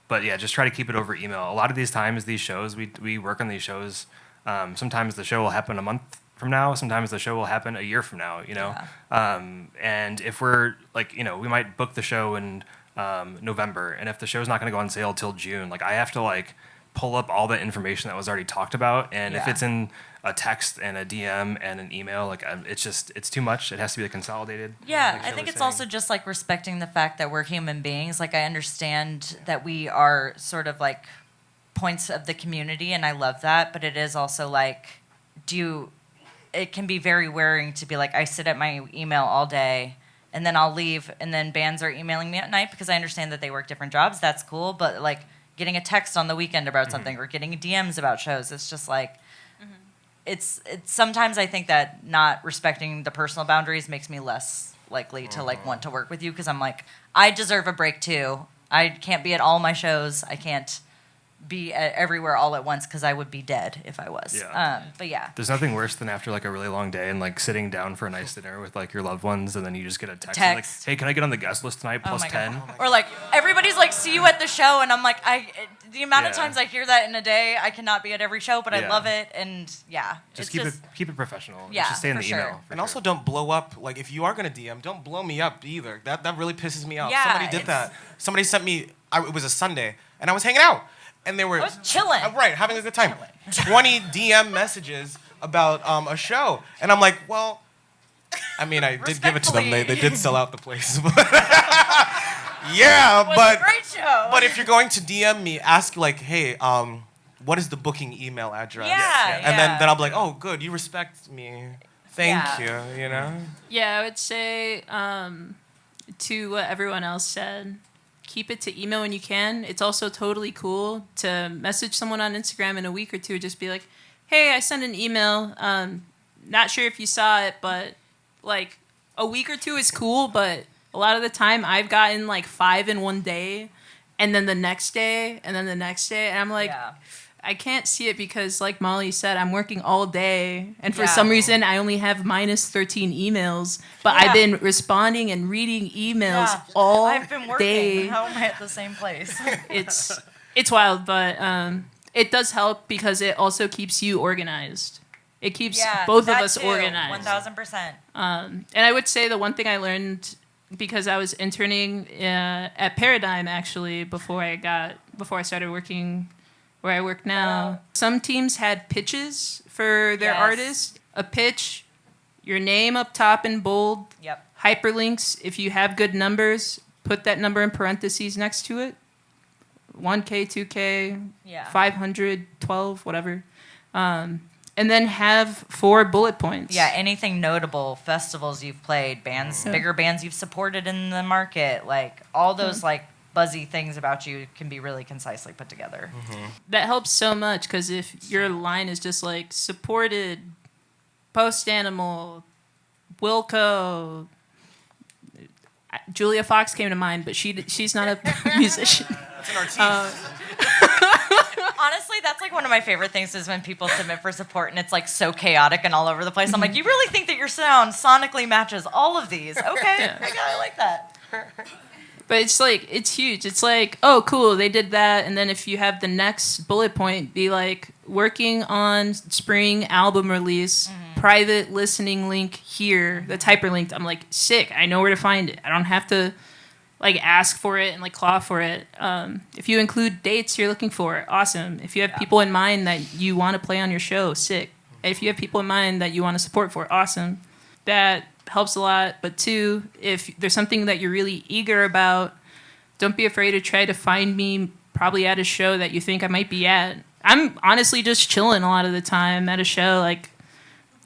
But yeah, just try to keep it over email. A lot of these times, these shows, we work on these shows. Sometimes the show will happen a month from now. Sometimes the show will happen a year from now, you know? Yeah. And if we're like, you know, we might book the show in November, and if the show's not going to go on sale till June, like I have to like pull up all the information that was already talked about. And if Yeah. it's in a text and a DM and an email, like it's too much. It has to be consolidated. Yeah, like I Shō think was it's saying. also just like respecting the fact that we're human beings. Like I understand that we are sort of like points of the community, and I love that. But it is also like, it can be very wearing to be like, I sit at my email all day and then I'll leave, and then bands are emailing me at night, because I understand that they work different jobs. That's cool, but like getting a text on the weekend about something or getting DMs about shows, it's just like, it's sometimes I think that not respecting the personal boundaries makes me less likely to like want to work with you, because I'm like, I deserve a break too. I can't be at all my shows. I can't be everywhere all at once, because I would be dead if I was. Yeah. But yeah. There's nothing worse than after like a really long day and like sitting down for a nice dinner with like your loved ones, and then you just get a text. Like, Text. hey, can I get on the guest list tonight? Oh Plus my 10. God. Or like everybody's like, see you at the show, and I'm like, the amount of Yeah. times I hear that in a day, I cannot be at every show, but I Yeah. love it, and yeah, Just it's keep it professional. Yeah, Just stay in for the sure. email. for And sure. also don't blow up. Like if you are gonna DM, don't blow me up either. That really pisses me off. Yeah, Somebody did that. Somebody sent me. It was a Sunday, and I was hanging out, and they were I was chilling. right, having a good time. 20 DM messages about a show, and I'm like, well, I mean, I did give it to them. They did sell out the place. Yeah, It was but a great show. but if you're going to DM me, ask like, hey, what is the booking email address? Yeah, And yeah. then I'll be like, oh, good, you respect me. Thank Yeah. you. You know. Yeah, I would say to what everyone else said, keep it to email when you can. It's also totally cool to message someone on Instagram in a week or two, just be like, hey, I sent an email. Not sure if you saw it, but like a week or two is cool, but a lot of the time I've gotten like 5 in one day, and then the next day, and then the next day, and I'm like, Yeah. I can't see it because, like Molly said, I'm working all day, and for Yeah. some reason, I only have minus 13 emails. But Yeah. I've been responding and reading emails Yeah. all I've been working. day. How am I at the same place? It's wild, but it does help because it also keeps you organized. It keeps both of that us too, organized. 1000%. And I would say the one thing I learned, because I was interning at Paradigm actually before I started working where I work now. Some teams had pitches for their Yes. artists. A pitch, your name up top in bold, Yep. hyperlinks. If you have good numbers, put that number in parentheses next to it. 1K, 2K, Yeah. 500, 12, whatever. and then have 4 bullet points. Yeah, anything notable, festivals you've played, bands, bigger bands you've supported in the market, like all those like buzzy things about you can be really concisely put together. That helps so much, because if your line is just like supported Post Animal, Wilco, Julia Fox came to mind, but she's not a musician. That's an artiste. Honestly, that's like one of my favorite things is when people submit for support and it's like so chaotic and all over the place. I'm like, you really think that your sound sonically matches all of these? Okay, Yeah. I like that. But it's like, it's huge. It's like, oh, cool, they did that. And then if you have the next bullet point, be like, working on spring album release, private listening link here, that's hyperlinked. I'm like, sick. I know where to find it. I don't have to like ask for it and like claw for it. If you include dates you're looking for, awesome. If you have people in mind that you want to play on your show, sick. If you have people in mind that you want to support for, awesome. That helps a lot. But 2, if there's something that you're really eager about, don't be afraid to try to find me probably at a show that you think I might be at. I'm honestly just chilling a lot of the time at a show. Like,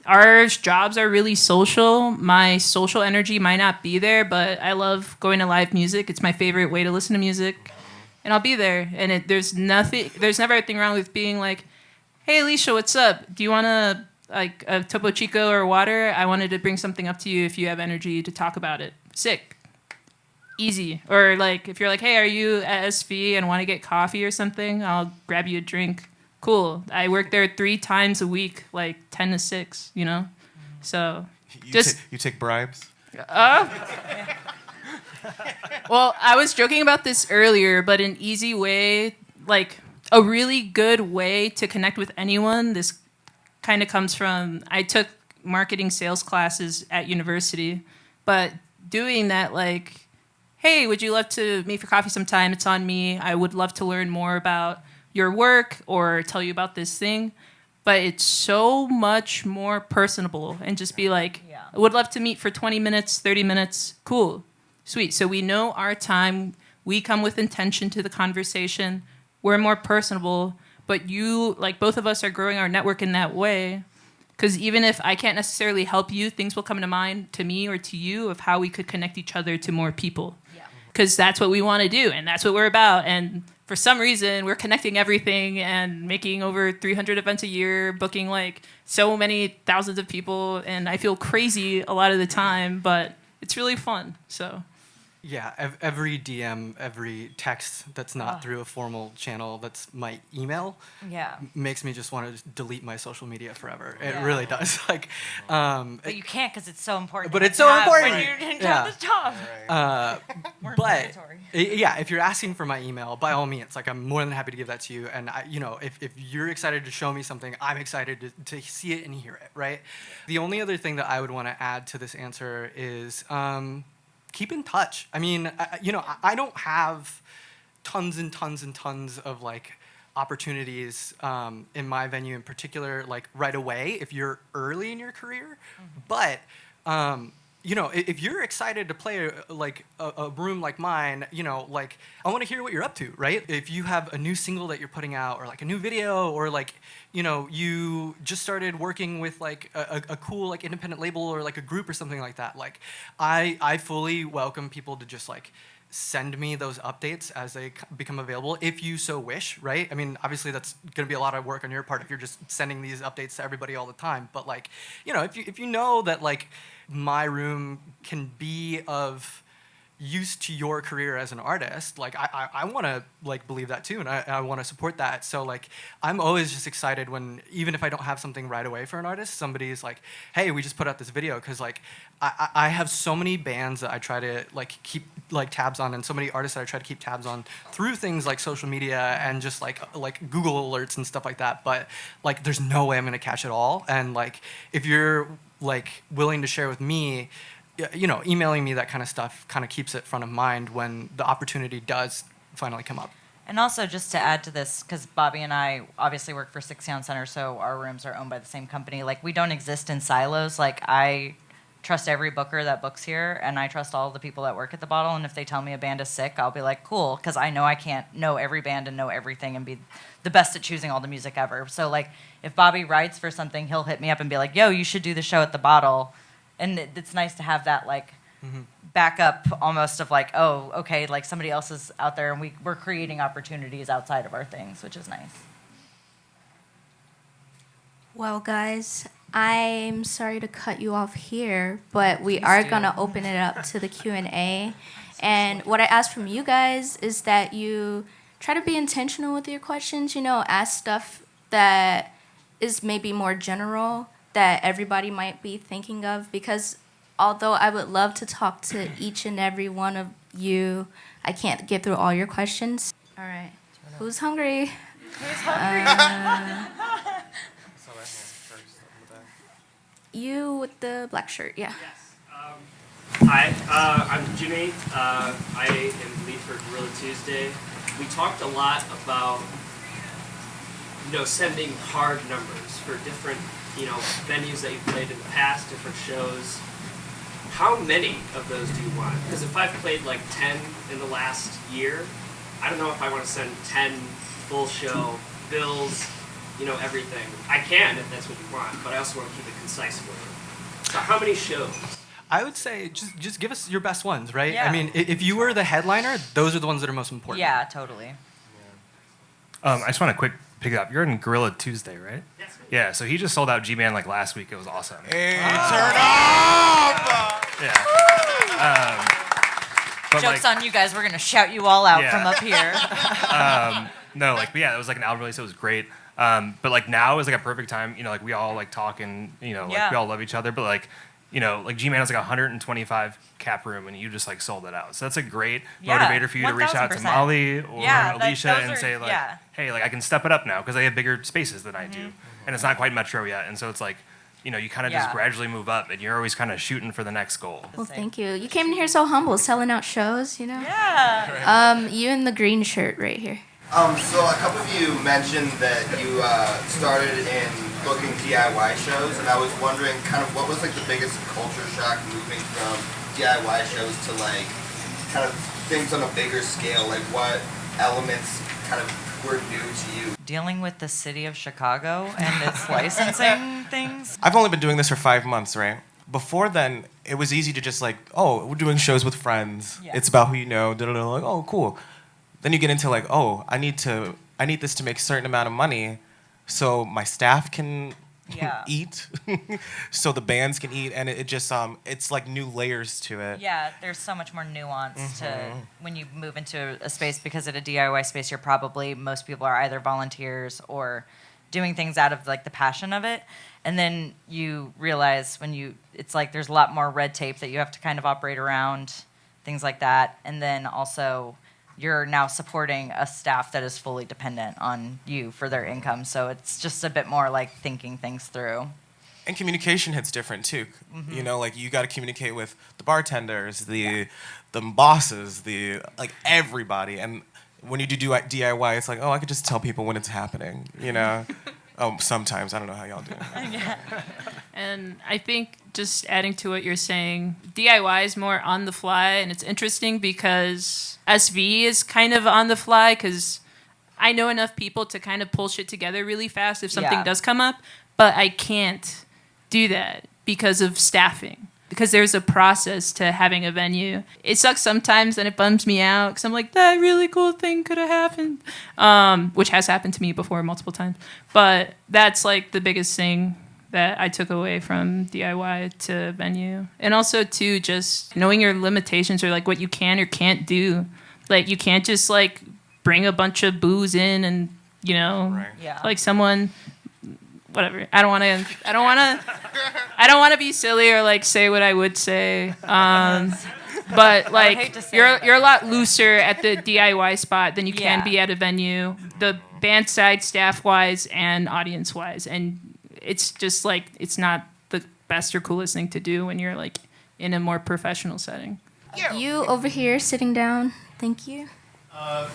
our jobs are really social. My social energy might not be there, but I love going to live music. It's my favorite way to listen to music. And I'll be there. And there's never anything wrong with being like, hey, Alicia, what's up? Do you want a Topo Chico or water? I wanted to bring something up to you if you have energy to talk about it. Sick. Easy. Or like, if you're like, hey, are you at SV and want to get coffee or something? I'll grab you a drink. Cool. I work there 3 times a week, like 10 to 6, you know? So You take bribes? Well, I was joking about this earlier, but an easy way, like a really good way to connect with anyone, this kind of comes from, I took marketing sales classes at university, but doing that, like, hey, would you love to meet for coffee sometime? It's on me. I would love to learn more about your work or tell you about this thing. But it's so much more personable, and just be like, I would love to meet for 20 minutes, 30 minutes. Cool. Sweet. So we know our time. We come with intention to the conversation. We're more personable. But you, like, both of us are growing our network in that way. Because even if I can't necessarily help you, things will come to mind to me or to you of how we could connect each other to more people. Because that's what we want to do, and that's what we're about. And for some reason, we're connecting everything and making over 300 events a year, booking like so many thousands of people, and I feel crazy a lot of the time, but it's really fun. So Yeah, every DM, every text that's not through a formal channel that's my email makes me just want to delete my social media forever. It really does. Like, but you can't because it's so important. But it's so important. When you're doing this job. But yeah, if you're asking for my email, by all means, like, I'm more than happy to give that to you. And if you're excited to show me something, I'm excited to see it and hear it. Right. The only other thing that I would want to add to this answer is. Keep in touch. I mean, I don't have tons and tons and tons of like opportunities in my venue in particular, like right away if you're early in your career. But if you're excited to play a room like mine, like I want to hear what you're up to, right? If you have a new single that you're putting out, or like a new video, or like you just started working with like a cool like independent label or like a group or something like that, like I fully welcome people to just like send me those updates as they become available, if you so wish, right? I mean, obviously that's going to be a lot of work on your part if you're just sending these updates to everybody all the time. But like, if you know that like my room can be of use to your career as an artist, like I want to like believe that too, and I want to support that. So like I'm always just excited when, even if I don't have something right away for an artist, somebody's like, hey, we just put out this video, because like I have so many bands that I try to like keep like tabs on, and so many artists that I try to keep tabs on through things like social media and just like Google alerts and stuff like that. But like there's no way I'm gonna catch it all, and like if you're like willing to share with me, emailing me that kind of stuff kind of keeps it front of mind when the opportunity does finally come up. And also, just to add to this, because Bobby and I obviously work for Six Sound Center, so our rooms are owned by the same company. Like, we don't exist in silos. Like, I trust every booker that books here, and I trust all the people that work at the Bottle. And if they tell me a band is sick, I'll be like, cool, because I know I can't know every band and know everything and be the best at choosing all the music ever. So like, if Bobby writes for something, he'll hit me up and be like, yo, you should do the show at the Bottle. And it's nice to have that like backup almost of like, oh, okay, like somebody else is out there, and we're creating opportunities outside of our things, which is nice. Well, guys, I'm sorry to cut you off here, but we are going to open it up to the Q&A. And what I ask from you guys is that you try to be intentional with your questions, you know, ask stuff that is maybe more general that everybody might be thinking of, because although I would love to talk to each and every one of you, I can't get through all your questions. All right. Who's hungry? Who's hungry? You with the black shirt, yeah. Yes. Hi, I'm Jimmy. I am the lead for Gorilla Tuesday. We talked a lot about, sending hard numbers for different, venues that you've played in the past, different shows. How many of those do you want? Because if I've played like 10 in the last year, I don't know if I want to send 10 full show bills, everything. I can if that's what you want, but I also want to keep it concise for you. So how many shows? I would say just give us your best ones, right? Yeah. I mean, if you were the headliner, those are the ones that are most important. Yeah, totally. I just want to quick pick it up. You're in Gorilla Tuesday, right? Yes. Yeah, so he just sold out GMan like last week. It was awesome. Hey, turn up! Yeah. But Joke's on you guys. We're going to shout you all out Yeah. from up here. No, it was like an album release. It was great. But like now is like a perfect time. Like we all like talk and like we all love each other. But like like GMan has like 125 cap room, and you just like sold it out. So that's a great motivator for you to reach out to 1000%. Molly or Alicia those and are- say like, hey, like I can step it up now because they have bigger spaces than I do, and it's not quite Metro yet. And so it's like you kind of just gradually move up, and you're always kind of shooting for the next goal. Well, thank you. You came in here so humble, selling out shows, Yeah. You in the green shirt right here. So a couple of you mentioned that you started in booking DIY shows, and I was wondering kind of what was like the biggest culture shock moving from DIY shows to like kind of things on a bigger scale, like what elements kind of were new to you? Dealing with the city of Chicago and its licensing things. I've only been doing this for 5 months, right? Before then, it was easy to just like, oh, we're doing shows with friends. Yeah. It's about who you know, like, oh, cool. Then you get into like, oh, I need this to make a certain amount of money so my staff can eat, so the bands can eat, and it just it's like new layers to it. Yeah, there's so much more nuance to when you move into a space, because at a DIY space, most people are either volunteers or doing things out of like the passion of it. And then you realize it's like there's a lot more red tape that you have to kind of operate around, things like that. And then also you're now supporting a staff that is fully dependent on you for their income. So it's just a bit more like thinking things through. And communication hits different too. Like you got to communicate with the bartenders, the bosses, like everybody. And when you do DIY, it's like, oh, I could just tell people when it's happening. Sometimes I don't know how y'all do it. And I think just adding to what you're saying, DIY is more on the fly, and it's interesting because SV is kind of on the fly because I know enough people to kind of pull shit together really fast if something does come up, but I can't do that because of staffing. Because there's a process to having a venue. It sucks sometimes and it bums me out because I'm like, that really cool thing could have happened, which has happened to me before multiple times. But that's like the biggest thing that I took away from DIY to venue. And also, too, just knowing your limitations or like what you can or can't do. Like you can't just like bring a bunch of booze in and, like someone... Whatever. I don't want to be silly or like say what I would say. But like you're a lot looser at the DIY spot than you can be at a venue. The band side, staff wise, and audience wise, and it's just like it's not the best or coolest thing to do when you're like in a more professional setting. You over here sitting down. Thank you.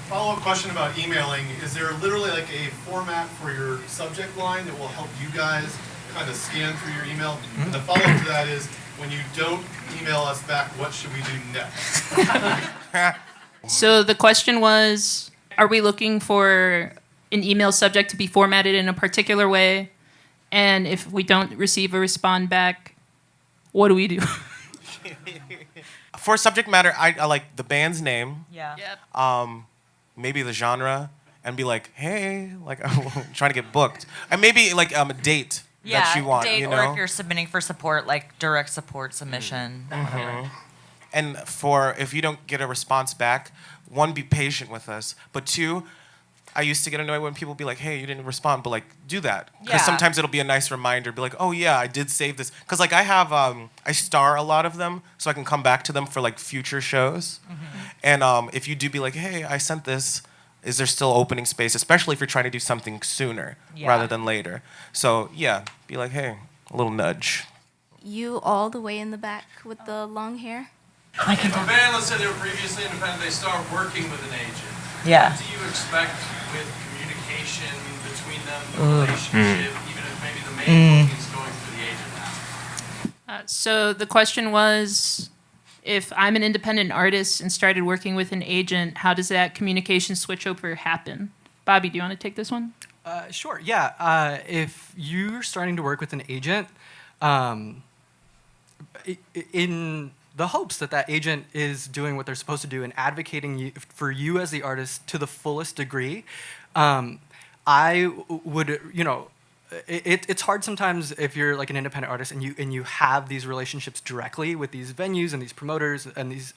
Follow-up question about emailing. Is there literally like a format for your subject line that will help you guys kind of scan through your email? And the follow-up to that is when you don't email us back, what should we do next? So the question was, are we looking for an email subject to be formatted in a particular way? And if we don't receive a respond back, what do we do? For subject matter, I like the band's name, Yeah. Yep. maybe the genre, and be like, hey, like I'm trying to get booked, and maybe like a date that you want, date, you know. or if you're submitting for support, like direct support submission. And if you don't get a response back, one, be patient with us, but two, I used to get annoyed when people be like, hey, you didn't respond, but like, do that. Because sometimes it'll be a nice reminder, be like, oh yeah, I did save this. Because like I have, I star a lot of them, so I can come back to them for like future shows. And if you do be like, hey, I sent this, is there still opening space? Especially if you're trying to do something sooner rather than later. So yeah, be like, hey, a little nudge. You all the way in the back with the long hair? I can If a band, let's say they were previously independent, they start working with an agent. Yeah. What do you expect with communication between them, the relationship, even if maybe the main booking is going through the agent now? So the question was, if I'm an independent artist and started working with an agent, how does that communication switchover happen? Bobby, do you want to take this one? Sure, yeah. If you're starting to work with an agent, in the hopes that that agent is doing what they're supposed to do and advocating for you as the artist to the fullest degree, I would, it's hard sometimes if you're like an independent artist and you have these relationships directly with these venues and these promoters and these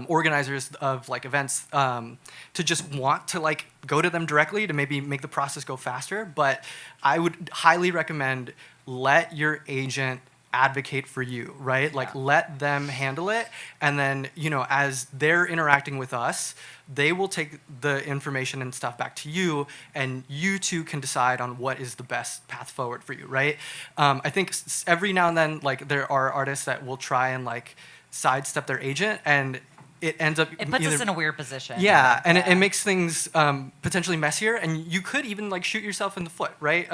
organizers of like events, to just want to like go to them directly to maybe make the process go faster. But I would highly recommend let your agent advocate for you, right? Like let them handle it, and then as they're interacting with us, they will take the information and stuff back to you, and you two can decide on what is the best path forward for you, right? I think every now and then, like there are artists that will try and like sidestep their agent, and it ends up It puts us in a weird position. Yeah, and it makes things potentially messier, and you could even like shoot yourself in the foot, right?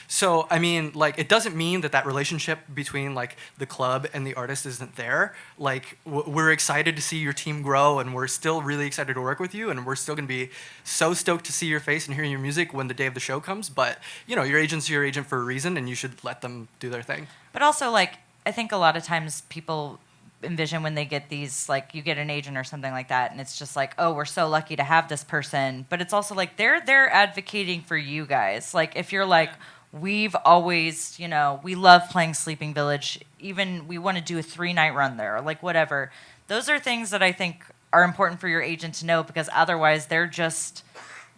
So I mean, like it doesn't mean that relationship between like the club and the artist isn't there. Like we're excited to see your team grow, and we're still really excited to work with you, and we're still gonna be so stoked to see your face and hear your music when the day of the show comes. But your agent's your agent for a reason, and you should let them do their thing. But also, like I think a lot of times people envision when they get these, like you get an agent or something like that, and it's just like, oh, we're so lucky to have this person. But it's also like they're advocating for you guys. Like if you're like, we've always, we love playing Sleeping Village, even we want to do a 3-night run there, or like whatever. Those are things that I think are important for your agent to know, because otherwise they're just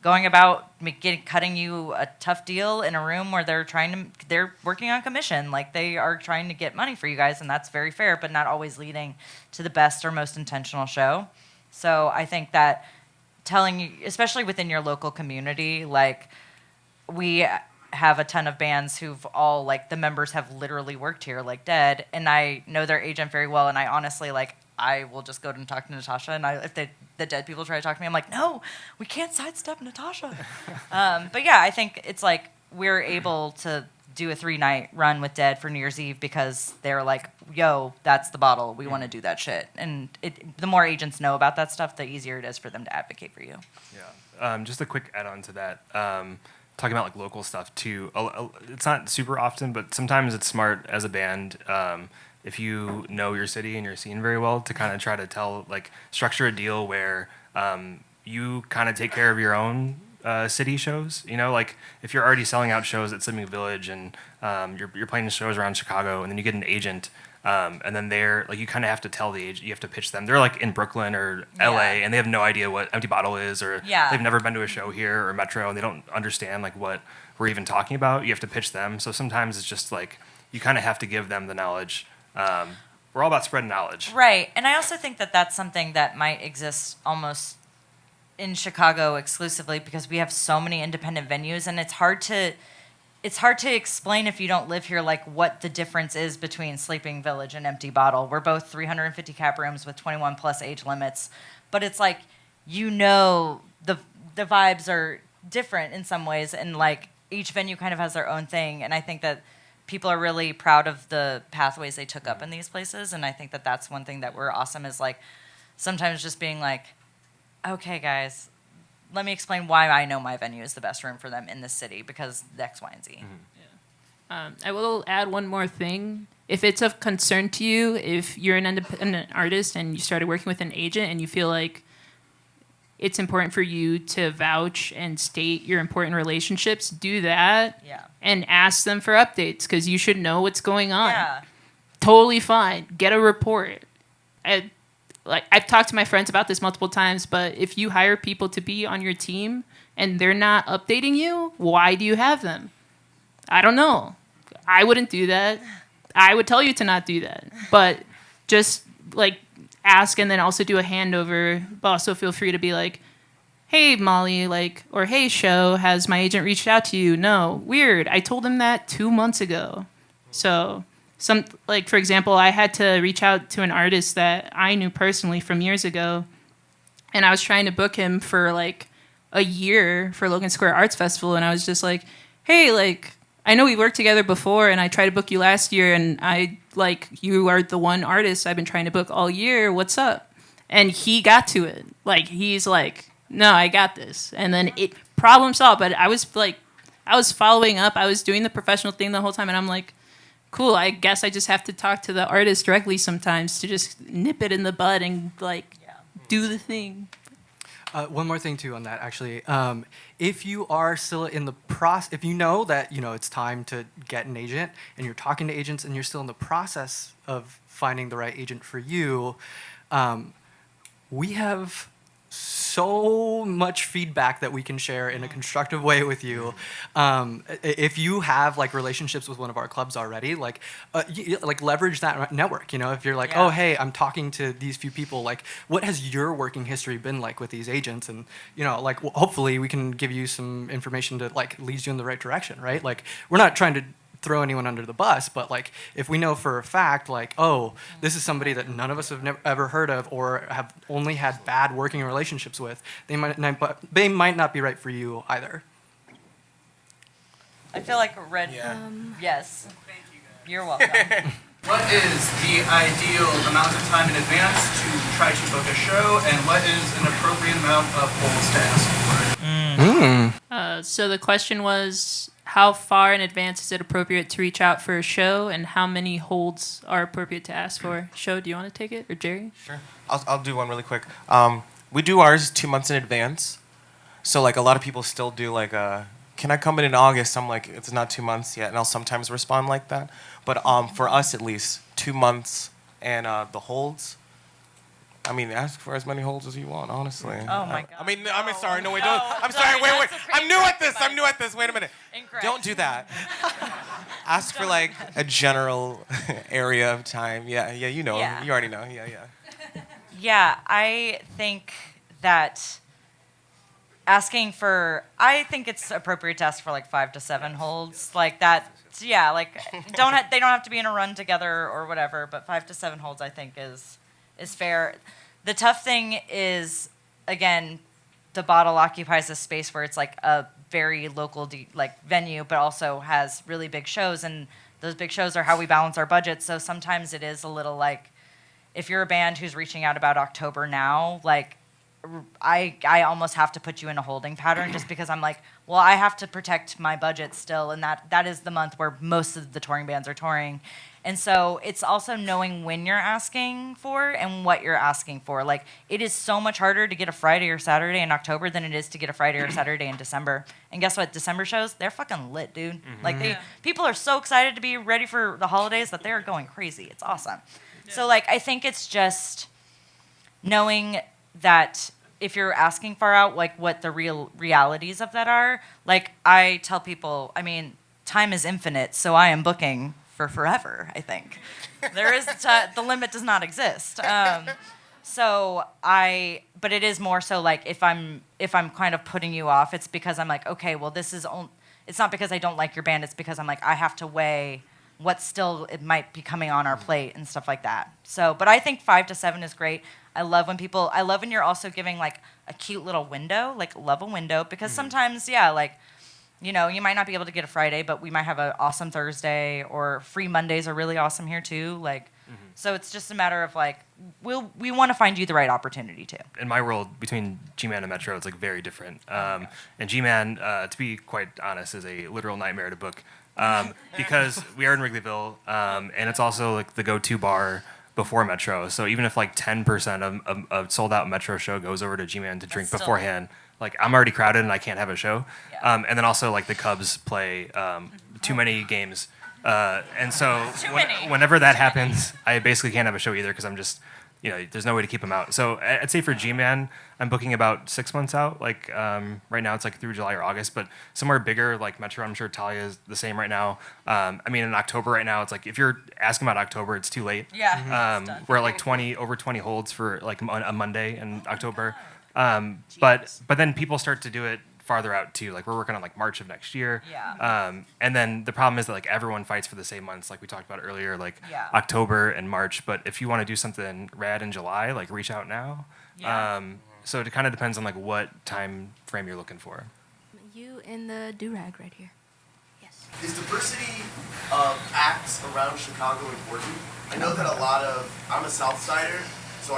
going about cutting you a tough deal in a room where they're working on commission. Like they are trying to get money for you guys, and that's very fair, but not always leading to the best or most intentional show. So I think that telling you, especially within your local community, like we have a ton of bands who've all, like the members have literally worked here, like Dead, and I know their agent very well, and I honestly I will just go and talk to Natasha, and if the Dead people try to talk to me, I'm like, no, we can't sidestep Natasha. But yeah, I think it's like we're able to do a 3-night run with Dead for New Year's Eve because they're like, yo, that's the bottle. We want to do that shit. And the more agents know about that stuff, the easier it is for them to advocate for you. Yeah. Just a quick add-on to that. Talking about like local stuff too. It's not super often, but sometimes it's smart as a band, if you know your city and your scene very well, to kind of try to structure a deal where you kind of take care of your own city shows. Like if you're already selling out shows at Sleeping Village and you're playing shows around Chicago, and then you get an agent, and then they're like, you kind of have to tell the agent, you have to pitch them. They're like in Brooklyn or LA, and they have no idea what Empty Bottle is, or they've never been to a show here or Metro, and they don't understand like what we're even talking about. You have to pitch them. So sometimes it's just like you kind of have to give them the knowledge. We're all about spreading knowledge. Right. And I also think that that's something that might exist almost in Chicago exclusively, because we have so many independent venues, and it's hard to explain if you don't live here, like what the difference is between Sleeping Village and Empty Bottle. We're both 350 cap rooms with 21 plus age limits, but it's like, the vibes are different in some ways, and like each venue kind of has their own thing. And I think that people are really proud of the pathways they took up in these places, and I think that that's one thing that we're awesome is like sometimes just being like, okay, guys, let me explain why I know my venue is the best room for them in this city because X, Y, and Z. I will add one more thing. If it's of concern to you, if you're an independent artist and you started working with an agent and you feel like it's important for you to vouch and state your important relationships, do that. Yeah. And ask them for updates because you should know what's going on. Yeah. Totally fine. Get a report. I've talked to my friends about this multiple times, but if you hire people to be on your team and they're not updating you, why do you have them? I don't know. I wouldn't do that. I would tell you to not do that. But just like ask and then also do a handover. But also feel free to be like, hey, Molly, like, or hey, Shō, has my agent reached out to you? No. Weird. I told him that 2 months ago. So for example, I had to reach out to an artist that I knew personally from years ago. And I was trying to book him for like a year for Logan Square Arts Festival. And I was just like, hey, like, I know we worked together before and I tried to book you last year and you are the one artist I've been trying to book all year. What's up? And he got to it. Like, he's like, no, I got this. And then it problem solved. But I was following up. I was doing the professional thing the whole time. And I'm like, cool, I guess I just have to talk to the artist directly sometimes to just nip it in the bud and like do the thing. One more thing too on that, actually. If you are still in the process, if you know that it's time to get an agent, and you're talking to agents, and you're still in the process of finding the right agent for you, we have so much feedback that we can share in a constructive way with you. If you have like relationships with one of our clubs already, like leverage that network. If you're like, oh hey, I'm talking to these few people, like what has your working history been like with these agents? And hopefully we can give you some information to like lead you in the right direction, right? Like we're not trying to throw anyone under the bus, but like if we know for a fact like, oh, this is somebody that none of us have ever heard of or have only had bad working relationships with, they might not be right for you either. I feel like a red. Yeah. Yes. Thank you guys. You're welcome. What is the ideal amount of time in advance to try to book a show, and what is an appropriate amount of holds to ask for? So the question was, how far in advance is it appropriate to reach out for a show, and how many holds are appropriate to ask for? Shō, do you want to take it, or Jerry? Sure. I'll do one really quick. We do ours 2 months in advance. So like a lot of people still do like can I come in August? I'm like, it's not 2 months yet, and I'll sometimes respond like that. But for us at least, 2 months and the holds. I mean, ask for as many holds as you want, honestly. Oh my God. I'm sorry. No, wait, don't. I'm sorry. Wait. I'm new at this. Wait a minute. Incorrect. Don't do that. Ask for like a general area of time. Yeah. You know. Yeah. You already know. Yeah. Yeah, I think that I think it's appropriate to ask for like 5 to 7 holds, like that. Yeah, like they don't have to be in a run together or whatever, but 5 to 7 holds I think is fair. The tough thing is, again, the bottle occupies a space where it's like a very local venue, but also has really big shows, and those big shows are how we balance our budget. So sometimes it is a little like, if you're a band who's reaching out about October now, like I almost have to put you in a holding pattern just because I'm like, well, I have to protect my budget still, and that is the month where most of the touring bands are touring. And so it's also knowing when you're asking for and what you're asking for. Like, it is so much harder to get a Friday or Saturday in October than it is to get a Friday or Saturday in December. And guess what? December shows, they're fucking lit, dude. Mm-hmm. Like, people are so excited to be ready for the holidays that they're going crazy. It's awesome. Yeah. So, like, I think it's just knowing that if you're asking far out, like, what the real realities of that are. Like, I tell people, I mean, time is infinite, so I am booking for forever, I think. There is the limit does not exist. But it is more so like if I'm kind of putting you off, it's because I'm like, okay, well, it's not because I don't like your band, it's because I'm like, I have to weigh what still it might be coming on our plate and stuff like that. So, but I think 5 to 7 is great. I love when you're also giving like a cute little window, like love a window, because sometimes, yeah, like You know, you might not be able to get a Friday, but we might have an awesome Thursday, or free Mondays are really awesome here too. Like, so it's just a matter of like, we want to find you the right opportunity too. In my world, between G-Man and Metro, it's like very different. And G-Man, to be quite honest, is a literal nightmare to book because we are in Wrigleyville, and it's also like the go-to bar before Metro. So even if like 10% of a sold-out Metro show goes over to G-Man to drink beforehand, like I'm already crowded and I can't have a show. Yeah. And then also like the Cubs play too many games. And so whenever that happens, I basically can't have a show either because I'm just, you know, there's no way to keep them out. So I'd say for G-Man, I'm booking about 6 months out. Like right now it's like through July or August, but somewhere bigger like Metro, I'm sure Thalia is the same right now. I mean, in October right now, it's like if you're asking about October, it's too late. Yeah. We're at like over 20 holds for like a Monday in October. But then people start to do it farther out too. Like we're working on like March of next year. Yeah. And then the problem is that like everyone fights for the same months, like we talked about earlier, like October and March. But if you want to do something rad in July, like reach out now. Yeah. So it kind of depends on like what time frame you're looking for. You in the do-rag right here. Yes. Is diversity of acts around Chicago important? I know that a lot of, I'm a South Sider, so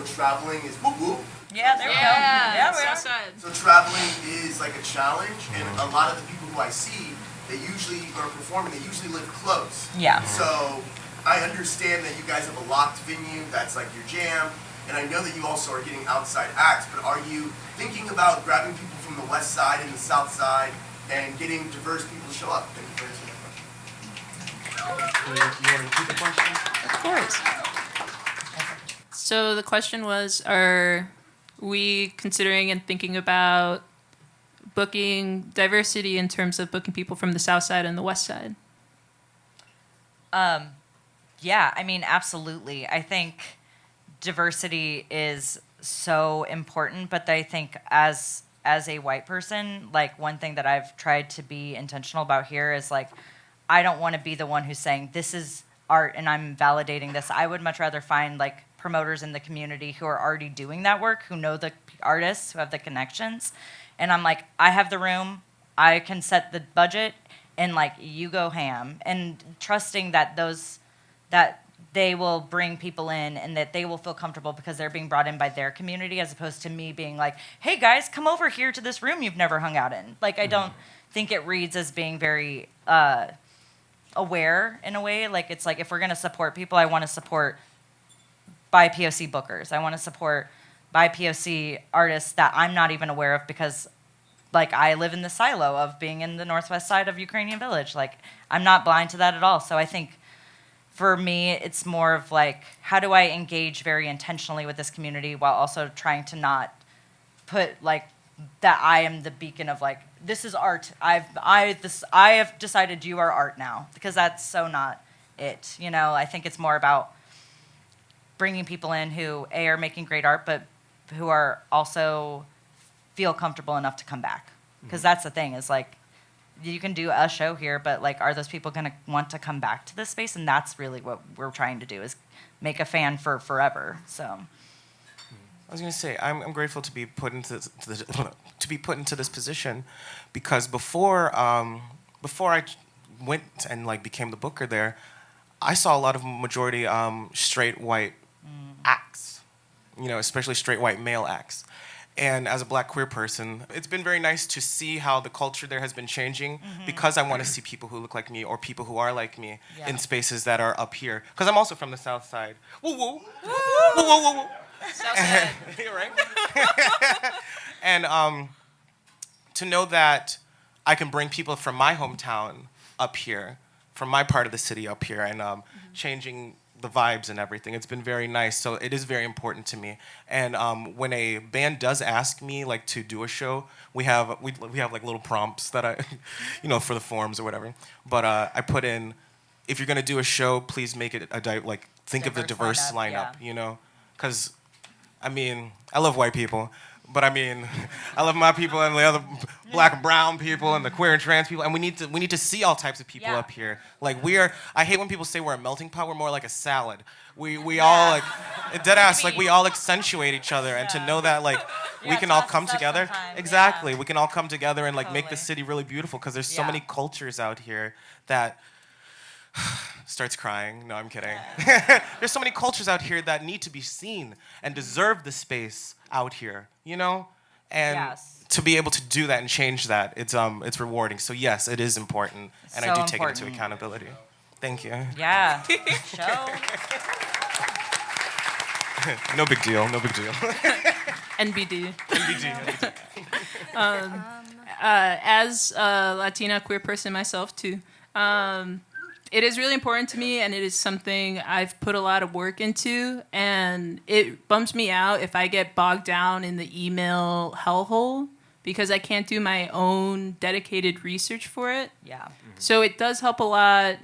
traveling is whoop whoop. Yeah, there we go. Yeah, we are. So traveling is like a challenge, and a lot of the people who I see, they usually are performing, they usually live close. Yeah. So I understand that you guys have a locked venue, that's like your jam, and I know that you also are getting outside acts, but are you thinking about grabbing people from the west side and the south side and getting diverse people to show up? Thank you for answering that question. You want to repeat the question? Of course. So the question was, are we considering and thinking about booking diversity in terms of booking people from the south side and the west side? Yeah, I mean, absolutely. I think diversity is so important, but I think as a white person, like one thing that I've tried to be intentional about here is like, I don't want to be the one who's saying this is art and I'm validating this. I would much rather find like promoters in the community who are already doing that work, who know the artists, who have the connections. And I'm like, I have the room, I can set the budget, and like you go ham. And trusting that that they will bring people in and that they will feel comfortable because they're being brought in by their community, as opposed to me being like, hey guys, come over here to this room you've never hung out in. Like I don't think it reads as being very aware in a way. Like it's like if we're gonna support people, I want to support BIPOC bookers. I want to support BIPOC artists that I'm not even aware of because like I live in the silo of being in the northwest side of Ukrainian Village. Like I'm not blind to that at all. So I think for me, it's more of like, how do I engage very intentionally with this community while also trying to not put like that I am the beacon of like, this is art. I have decided you are art now, because that's so not it. You know, I think it's more about bringing people in who are making great art, but who are also feel comfortable enough to come back. Because that's the thing, is like, you can do a show here, but like, are those people gonna want to come back to this space? And that's really what we're trying to do, is make a fan for forever. So, I was gonna say, I'm grateful to be put into this position, because before I went and like became the booker there, I saw a lot of majority straight white acts, you know, especially straight white male acts. And as a black queer person, it's been very nice to see how the culture there has been changing, because I want to see people who look like me or people who are like me in spaces that are up here. Because I'm also from the South Side. Woo woo. Woo woo woo woo. South Side. You're right. And to know that I can bring people from my hometown up here, from my part of the city up here, and changing the vibes and everything. It's been very nice. So it is very important to me. And when a band does ask me like to do a show, we have like little prompts that I, you know, for the forms or whatever. But I put in, if you're gonna do a show, please make it think of the diverse lineup, you know, because I mean, I love white people, But I mean, I love my people and the other black and brown people and the queer and trans people, and we need to see all types of people up here. Like I hate when people say we're a melting pot. We're more like a salad. We all like, dead ass, like we all accentuate each other, and to know that like we can all come together. Exactly, we can all come together and like make the city really beautiful, because there's so many cultures out here that. Starts crying. No, I'm kidding. There's so many cultures out here that need to be seen and deserve the space out here, you know? And to be able to do that and change that, it's rewarding. So yes, it is important, and I do take it into accountability. Thank you. Yeah. Show. No big deal. No big deal. NBD. NBD. As a Latina queer person myself too, it is really important to me, and it is something I've put a lot of work into, and it bums me out if I get bogged down in the email hellhole because I can't do my own dedicated research for it. Yeah. So it does help a lot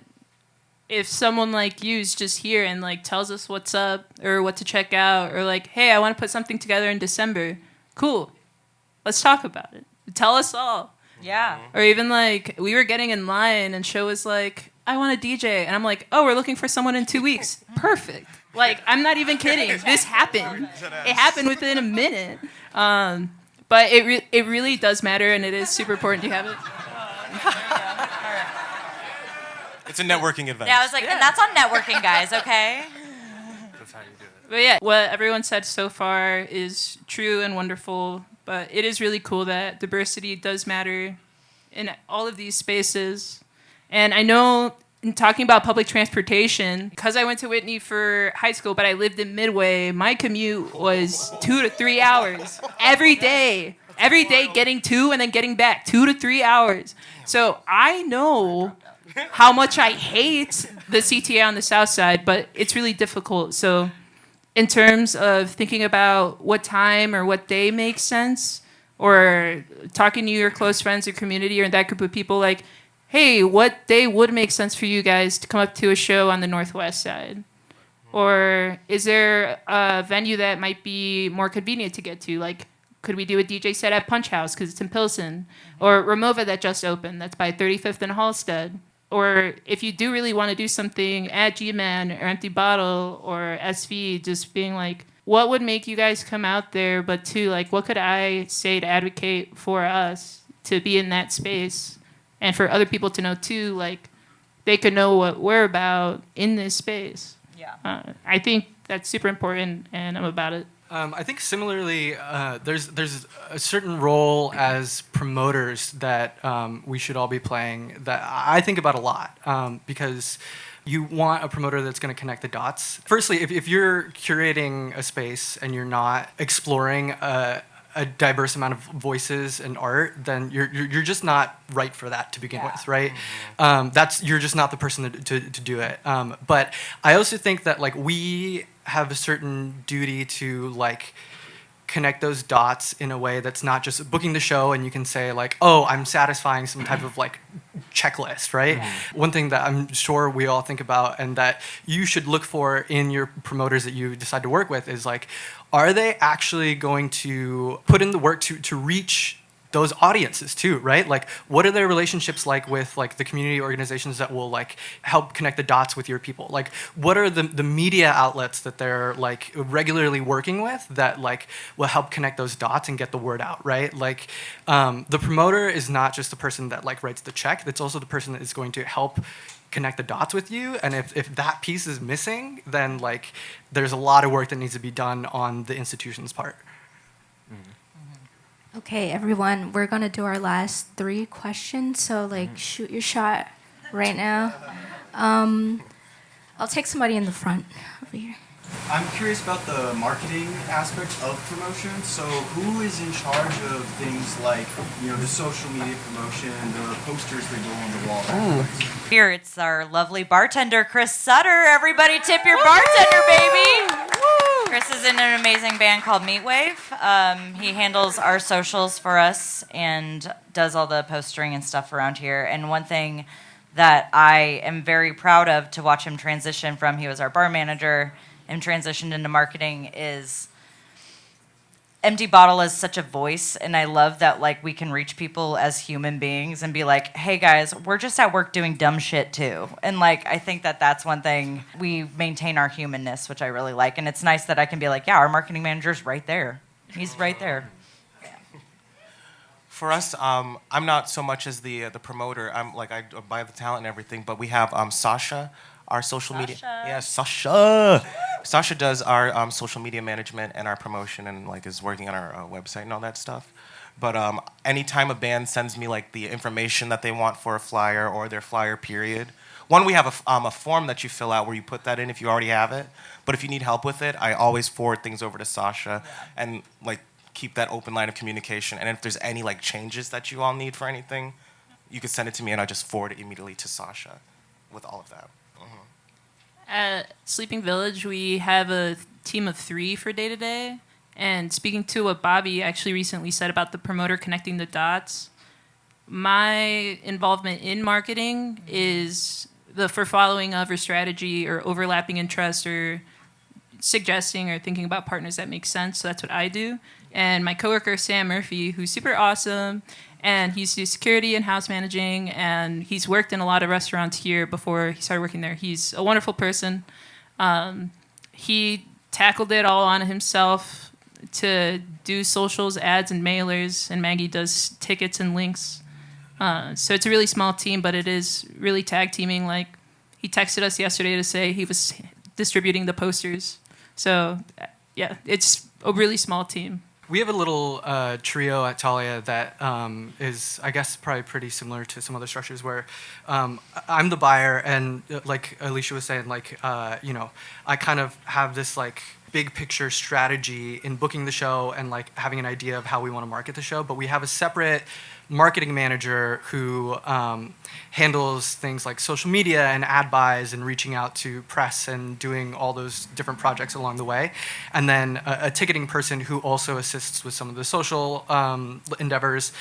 if someone like you is just here and like tells us what's up or what to check out, or like, hey, I want to put something together in December. Cool. Let's talk about it. Tell us all. Yeah. Or even like we were getting in line and Shō was like, I want a DJ. And I'm like, oh, we're looking for someone in 2 weeks. Perfect. Like, I'm not even kidding. This happened. It happened within a minute. But it really does matter, and it is super important to have it. It's a networking event. Yeah, I was like, and that's on networking, guys, okay? That's how you do it. But yeah, what everyone said so far is true and wonderful. But it is really cool that diversity does matter in all of these spaces. And I know in talking about public transportation, because I went to Whitney for high school, but I lived in Midway, my commute was 2 to 3 hours every day. Every day getting to and then getting back, 2 to 3 hours. So I know how much I hate the CTA on the south side, but it's really difficult. So in terms of thinking about what time or what day makes sense, or talking to your close friends or community or that group of people, like, hey, what day would make sense for you guys to come up to a show on the Northwest side? Or is there a venue that might be more convenient to get to? Like, could we do a DJ set at Punch House because it's in Pilsen? Or Ramova that just opened, that's by 35th and Halstead. Or if you do really want to do something at GMan or Empty Bottle or SV, just being like, what would make you guys come out there? But too, like, what could I say to advocate for us to be in that space? And for other people to know, too, like, they could know what we're about in this space. Yeah. I think that's super important, and I'm about it. I think similarly, there's a certain role as promoters that we should all be playing that I think about a lot, because you want a promoter that's going to connect the dots. Firstly, if you're curating a space and you're not exploring a diverse amount of voices and art, then you're just not right for that to begin with, right? You're just not the person to do it. But I also think that like we have a certain duty to like connect those dots in a way that's not just booking the show and you can say like, oh, I'm satisfying some type of like checklist, right? One thing that I'm sure we all think about and that you should look for in your promoters that you decide to work with is like, are they actually going to put in the work to reach those audiences too, right? Like, what are their relationships like with like the community organizations that will like help connect the dots with your people? Like, what are the media outlets that they're like regularly working with that like will help connect those dots and get the word out, right? Like, the promoter is not just the person that like writes the check. It's also the person that is going to help connect the dots with you. And if that piece is missing, then like there's a lot of work that needs to be done on the institution's part. Okay, everyone, we're gonna do our last 3 questions. So like, shoot your shot right now. I'll take somebody in the front over here. I'm curious about the marketing aspect of promotion. So who is in charge of things like, you know, the social media promotion, the posters that go on the wall? Here, it's our lovely bartender, Chris Sutter. Everybody tip your bartender, baby. Chris is in an amazing band called Meatwave. He handles our socials for us and does all the postering and stuff around here. And one thing that I am very proud of to watch him transition from, he was our bar manager, and transitioned into marketing, is Empty Bottle is such a voice, and I love that like we can reach people as human beings and be like, hey guys, we're just at work doing dumb shit too. And like I think that that's one thing, we maintain our humanness, which I really like. And it's nice that I can be like, yeah, our marketing manager's right there. He's right there. For us, I'm not so much as the promoter. I'm like I buy the talent and everything, but we have Sasha, our social media. Yeah, Sasha. Sasha does our social media management and our promotion, and like is working on our website and all that stuff. But anytime a band sends me like the information that they want for a flyer or their flyer period, one, we have a form that you fill out where you put that in if you already have it. But if you need help with it, I always forward things over to Sasha and like keep that open line of communication. And if there's any like changes that you all need for anything, you can send it to me and I just forward it immediately to Sasha with all of that. At Sleeping Village, we have a team of 3 for day-to-day. And speaking to what Bobby actually recently said about the promoter connecting the dots, my involvement in marketing is for following of or strategy or overlapping interest or suggesting or thinking about partners that make sense. So that's what I do. And my coworker, Sam Murphy, who's super awesome, and he's do security and house managing, and he's worked in a lot of restaurants here before he started working there. He's a wonderful person. He tackled it all on himself to do socials, ads, and mailers, and Maggie does tickets and links. So it's a really small team, but it is really tag teaming. Like, he texted us yesterday to say he was distributing the posters. So, yeah, it's a really small team. We have a little trio at Thalia that is, I guess, probably pretty similar to some other structures where I'm the buyer, and like Alicia was saying, like, I kind of have this like big picture strategy in booking the show and like having an idea of how we want to market the show, but we have a separate marketing manager who handles things like social media and ad buys and reaching out to press and doing all those different projects along the way. And then a ticketing person who also assists with some of the social endeavors.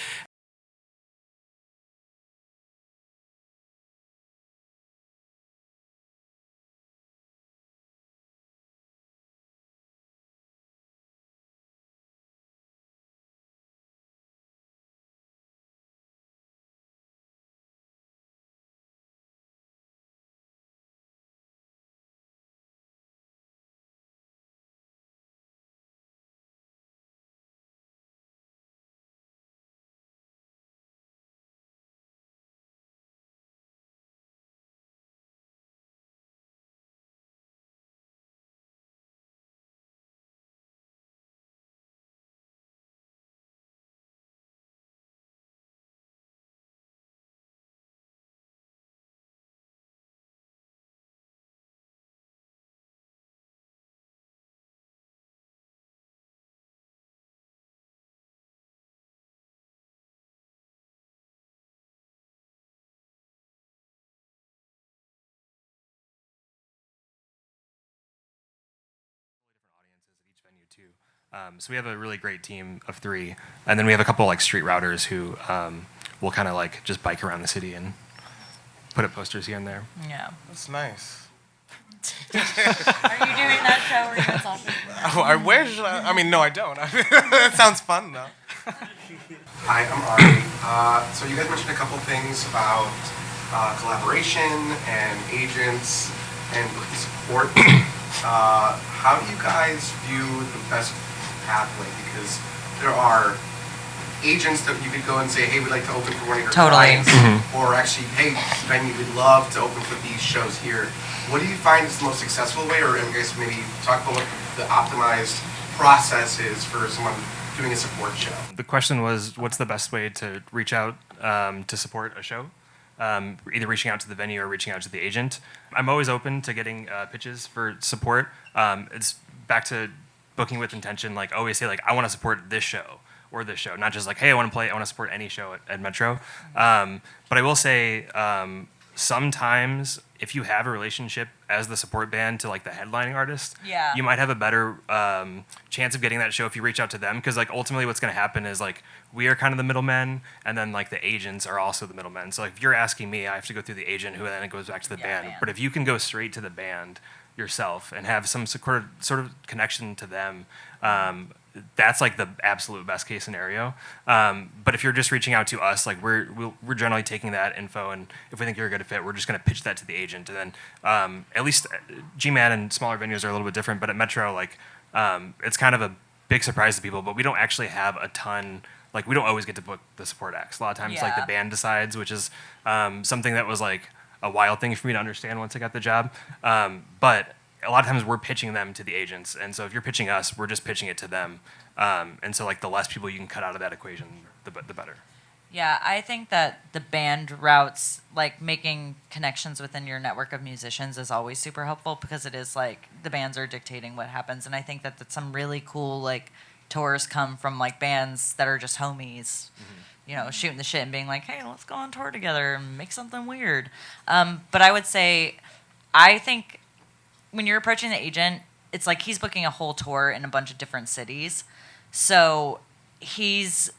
So we have a really great team of 3, and then we have a couple like street routers who will kind of like just bike around the city and put up posters here and there. Yeah, that's nice. Are you doing that show or you talking? Oh, I wish. I mean, no, I don't. That sounds fun though. Hi, I'm Ari. So you guys mentioned a couple things about collaboration and agents and support. How do you guys view the best pathway? Because there are agents that you could go and say, hey, we'd like to open for one of your clients. Or actually, hey, venue, we'd love to open for these shows here. What do you find is the most successful way? Or I guess maybe talk about what the optimized process is for someone doing a support show. The question was, what's the best way to reach out to support a show? Either reaching out to the venue or reaching out to the agent. I'm always open to getting pitches for support. It's back to booking with intention. Like always say, like I want to support this show or this show, not just like, hey, I want to support any show at Metro. But I will say, sometimes if you have a relationship as the support band to like the headlining artist, you might have a better chance of getting that show if you reach out to them. Because like ultimately what's going to happen is like we are kind of the middlemen, and then like the agents are also the middlemen. So like if you're asking me, I have to go through the agent who then it goes back to the band. But if you can go straight to the band yourself and have some sort of connection to them, that's like the absolute best case scenario. But if you're just reaching out to us, like we're generally taking that info, and if we think you're a good fit, we're just going to pitch that to the agent. And then at least GMan and smaller venues are a little bit different, but at Metro, like it's kind of a big surprise to people, but we don't actually have a ton. Like we don't always get to book the support acts. A lot of times, like the band decides, which is something that was like a wild thing for me to understand once I got the job. But a lot of times we're pitching them to the agents, and so if you're pitching us, we're just pitching it to them. And so like the less people you can cut out of that equation, the better. Yeah, I think that the band routes, like making connections within your network of musicians, is always super helpful because it is like the bands are dictating what happens, and I think that some really cool like tours come from like bands that are just homies, you know, shooting the shit and being like, hey, let's go on tour together and make something weird. But I would say, I think when you're approaching the agent, it's like he's booking a whole tour in a bunch of different cities, so he's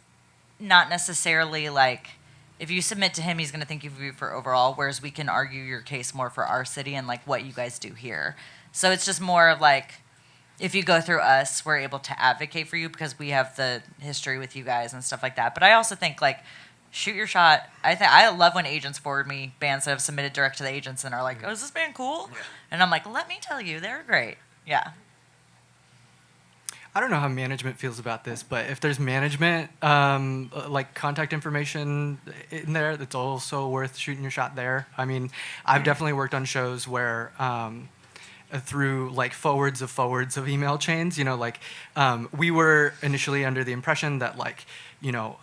not necessarily like, if you submit to him, he's going to think of you for overall, whereas we can argue your case more for our city and like what you guys do here. So it's just more of like, if you go through us, we're able to advocate for you because we have the history with you guys and stuff like that. But I also think like, shoot your shot. I love when agents forward me bands that have submitted direct to the agents and are like, oh, is this band cool? Yeah. And I'm like, let me tell you, they're great. Yeah. I don't know how management feels about this, but if there's management, like contact information in there, that's also worth shooting your shot there. I mean, I've definitely worked on shows where through like forwards of email chains, you know, like we were initially under the impression that like, you know,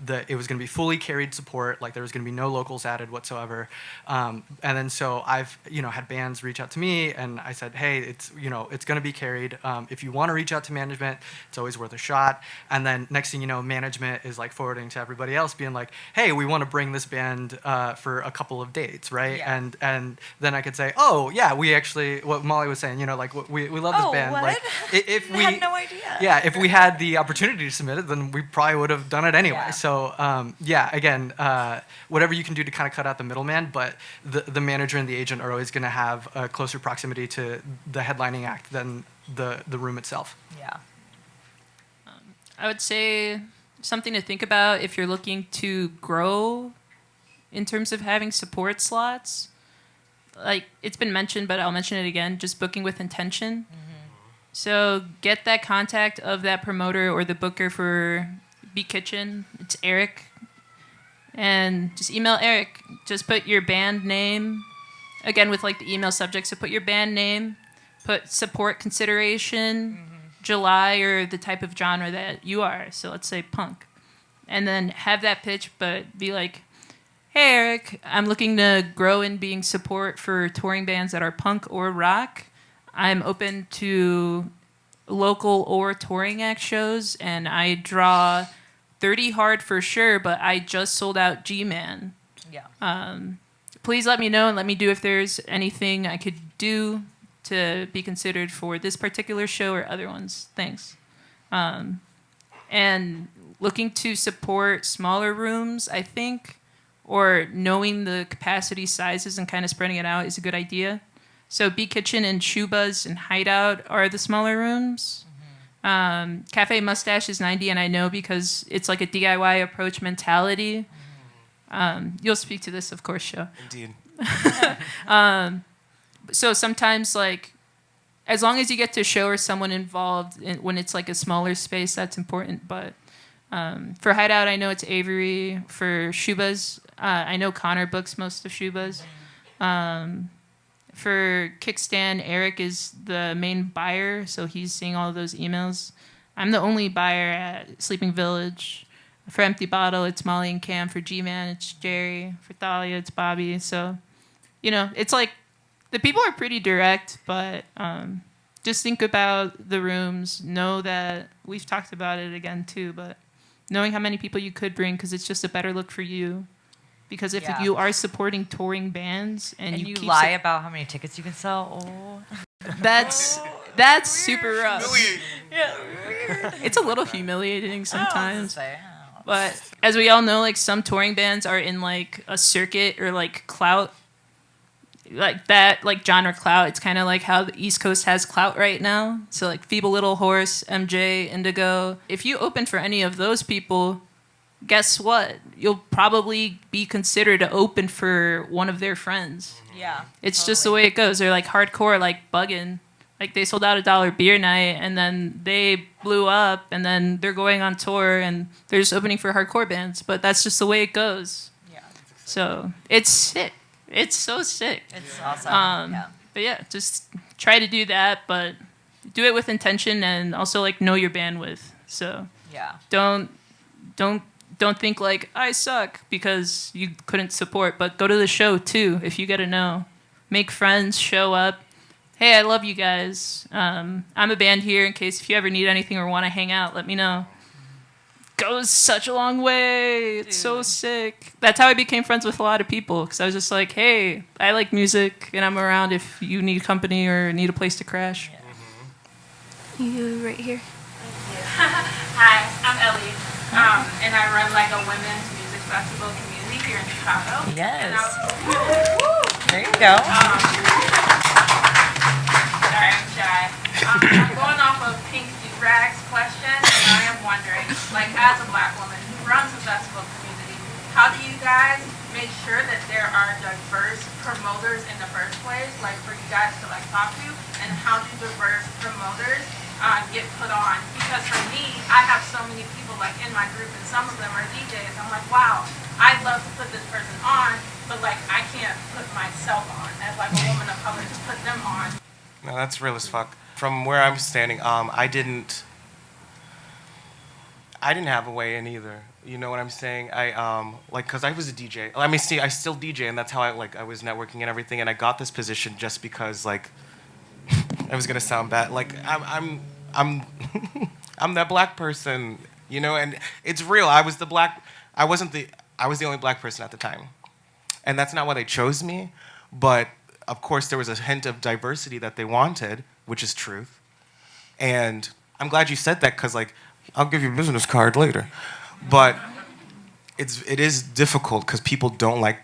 that it was going to be fully carried support, like there was going to be no locals added whatsoever. And then so I've, you know, had bands reach out to me and I said, hey, it's, you know, it's going to be carried. If you want to reach out to management, it's always worth a shot. And then next thing you know, management is like forwarding to everybody else being like, hey, we want to bring this band for a couple of dates, right? Yeah. And then I could say, oh yeah, we actually, what Molly was saying, you know, like we love this band. What? Like if we had no idea. Yeah, if we had the opportunity to submit it, then we probably would have done it anyway. Yeah. So yeah, again, whatever you can do to kind of cut out the middleman, but the manager and the agent are always going to have a closer proximity to the headlining act than the room itself. Yeah. I would say something to think about if you're looking to grow in terms of having support slots. Like it's been mentioned, but I'll mention it again, just booking with intention. So get that contact of that promoter or the booker for B Kitchen. It's Eric. And just email Eric. Just put your band name, again with like the email subject, so put your band name, put support consideration, July, or the type of genre that you are. So let's say punk. And then have that pitch, but be like, hey Eric, I'm looking to grow in being support for touring bands that are punk or rock. I'm open to local or touring act shows, and I draw 30 hard for sure, but I just sold out GMan. Yeah. Please let me know and let me do if there's anything I could do to be considered for this particular show or other ones. Thanks. And looking to support smaller rooms, I think, or knowing the capacity sizes and kind of spreading it out is a good idea. So B Kitchen and Shubas and Hideout are the smaller rooms. Cafe Mustache is 90, and I know because it's like a DIY approach mentality. You'll speak to this, of course, Shō. Indeed. So sometimes, like, as long as you get to show or someone involved when it's like a smaller space, that's important. But for Hideout, I know it's Avery. For Shubas, I know Connor books most of Shubas. For Kickstand, Eric is the main buyer, so he's seeing all of those emails. I'm the only buyer at Sleeping Village. For Empty Bottle, it's Molly and Cam. For GMan, it's Jerry. For Thalia, it's Bobby. So, you know, it's like the people are pretty direct, but just think about the rooms. Know that we've talked about it again, too, but knowing how many people you could bring because it's just a better look for you. Because if you are supporting touring bands and you keep lie about how many tickets you can sell, that's super rough. Yeah, it's a little humiliating sometimes. But as we all know, like some touring bands are in like a circuit or like clout. like that, like genre clout. It's kind of like how the East Coast has clout right now. So like Feeble Little Horse, MJ, Indigo. If you open for any of those people, guess what? You'll probably be considered to open for one of their friends. Yeah. It's just the way it goes. They're like hardcore, like Buggin'. Like they sold out a $1 beer night, and then they blew up, and then they're going on tour, and they're just opening for hardcore bands. But that's just the way it goes. Yeah. So it's sick. It's so sick. It's awesome. Yeah. But yeah, just try to do that, but do it with intention, and also like know your bandwidth. So yeah. Don't think like I suck because you couldn't support, but go to the show too if you get to know. Make friends, show up. Hey, I love you guys. I'm a band here in case if you ever need anything or want to hang out, let me know. Goes such a long way. It's so sick. That's how I became friends with a lot of people, because I was just like, hey, I like music and I'm around if you need company or need a place to crash. Yeah. You right here. Hi, I'm Ellie, and I run like a women's music festival community here in Chicago. Yes. There you go. Sorry, I'm shy. I'm going off of Pink Rag's question, and I am wondering, like as a black woman who runs a festival community, how do you guys make sure that there are diverse promoters in the first place, like for you guys to like talk to, and how do diverse promoters get put on? Because for me, I have so many people like in my group, and some of them are DJs. I'm like, wow, I'd love to put this person on, but like I can't put myself on as like a woman of color to put them on. No, that's real as fuck. From where I'm standing, I didn't have a way in either. You know what I'm saying? Cause I was a DJ. I mean, see, I still DJ, and that's how I was networking and everything. And I got this position just because, like, it was gonna sound bad. Like, I'm that black person, you know. And it's real. I was the only black person at the time, and that's not why they chose me. But of course, there was a hint of diversity that they wanted, which is truth. And I'm glad you said that, because, like, I'll give you a business card later. But it is difficult because people don't like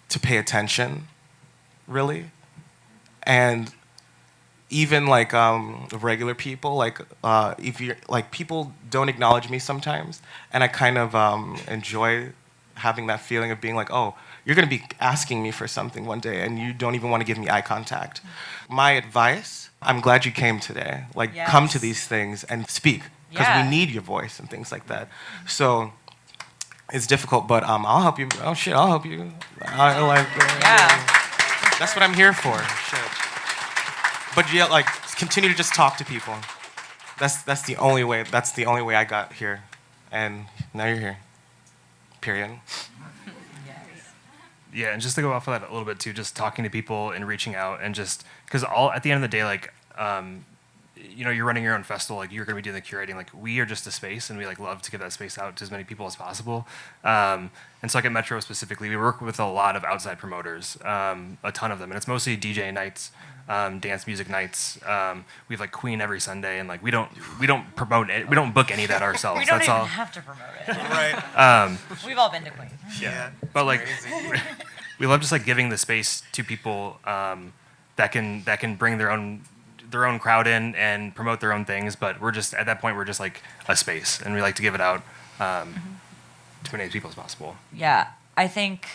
to pay attention, really. And even, like, regular people, like, if you're, like, people don't acknowledge me sometimes. And I kind of enjoy having that feeling of being like, oh, you're going to be asking me for something one day, and you don't even want to give me eye contact. My advice, I'm glad you came today. Like, yes. Come to these things and speak, because Yeah. we need your voice and things like that. So it's difficult, but I'll help you. Oh, shit, I'll help you. That's what I'm here for. Shit. But yeah, like, continue to just talk to people. That's the only way. That's the only way I got here, and now you're here. Period. Yeah, and just to go off of that a little bit too, just talking to people and reaching out, and just because at the end of the day, like, you know, you're running your own festival, like you're going to be doing the curating. Like, we are just a space, and we like love to give that space out to as many people as possible. And so, like at Metro specifically, we work with a lot of outside promoters, a ton of them, and it's mostly DJ nights, dance music nights. We have like Queen every Sunday, and like we don't promote it. We don't book any of that ourselves. We don't That's even all. have to promote it. Right. We've all been to Queen. Yeah. But like, we love just like giving the space to people that can bring their own crowd in and promote their own things. But we're just at that point, we're just like a space, and we like to give it out to as many people as possible. Yeah, I think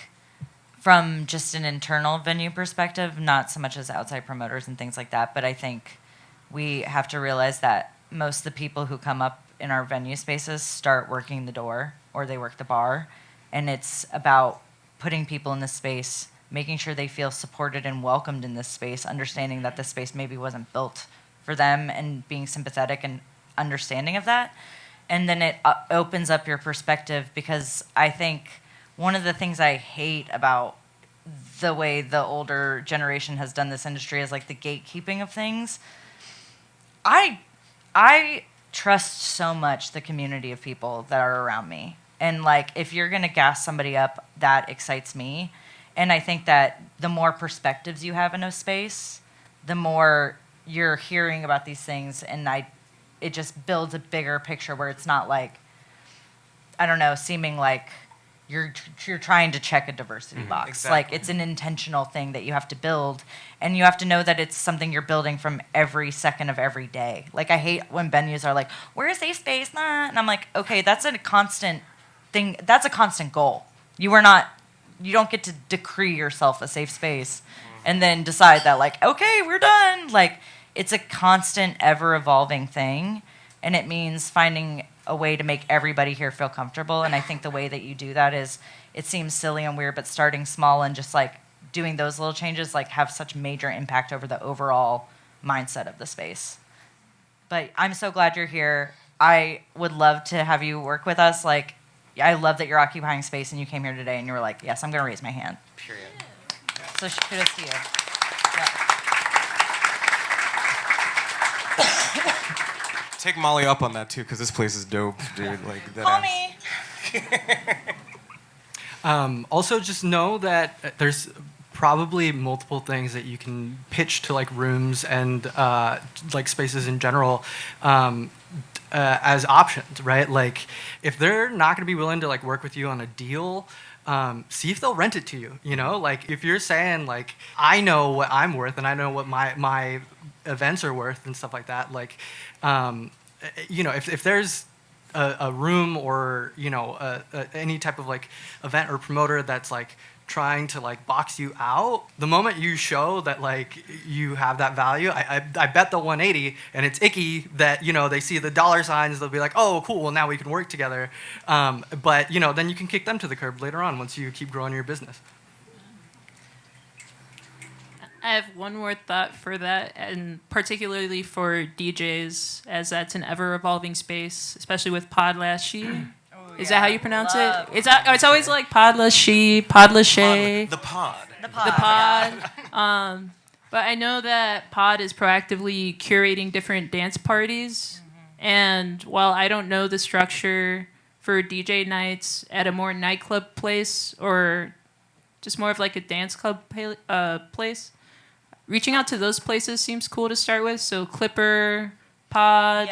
from just an internal venue perspective, not so much as outside promoters and things like that, but I think we have to realize that most of the people who come up in our venue spaces start working the door or they work the bar, and it's about putting people in this space, making sure they feel supported and welcomed in this space, understanding that this space maybe wasn't built for them, and being sympathetic and understanding of that. And then it opens up your perspective, because I think one of the things I hate about the way the older generation has done this industry is like the gatekeeping of things. I trust so much the community of people that are around me. And like, if you're gonna gas somebody up, that excites me. And I think that the more perspectives you have in a space, the more you're hearing about these things, and it just builds a bigger picture where it's not like, I don't know, seeming like you're trying to check a diversity box. Exactly. Like it's an intentional thing that you have to build, and you have to know that it's something you're building from every second of every day. Like I hate when venues are like, "We're a safe space," and I'm like, okay, that's a constant thing. That's a constant goal. You don't get to decree yourself a safe space and then decide that like, okay, we're done. Like it's a constant, ever evolving thing, and it means finding a way to make everybody here feel comfortable. And I think the way that you do that is, it seems silly and weird, but starting small and just like doing those little changes like have such major impact over the overall mindset of the space. But I'm so glad you're here. I would love to have you work with us. Like, I love that you're occupying space and you came here today and you were like, yes, I'm gonna raise my hand. Period. So kudos to you. Take Molly up on that too, because this place is dope, dude. Like that. Call me. Also, just know that there's probably multiple things that you can pitch to like rooms and like spaces in general as options, right? Like if they're not going to be willing to like work with you on a deal, see if they'll rent it to you. You know, like if you're saying like I know what I'm worth and I know what my events are worth and stuff like that, like you know, if there's a room or you know any type of like event or promoter that's like trying to like box you out, the moment you show that like you have that value, I bet the 180 and it's icky that you know they see the dollar signs, they'll be like, oh cool, well now we can work together, but you know then you can kick them to the curb later on once you keep growing your business. I have one more thought for that, and particularly for DJs, as that's an ever-evolving space, especially with Podlashy. Is that how you pronounce it? It's always like Podlashy, Podlashay. The pod. The pod. But I know that Pod is proactively curating different dance parties, and while I don't know the structure for DJ nights at a more nightclub place or just more of like a dance club place, reaching out to those places seems cool to start with. So Clipper, Pod,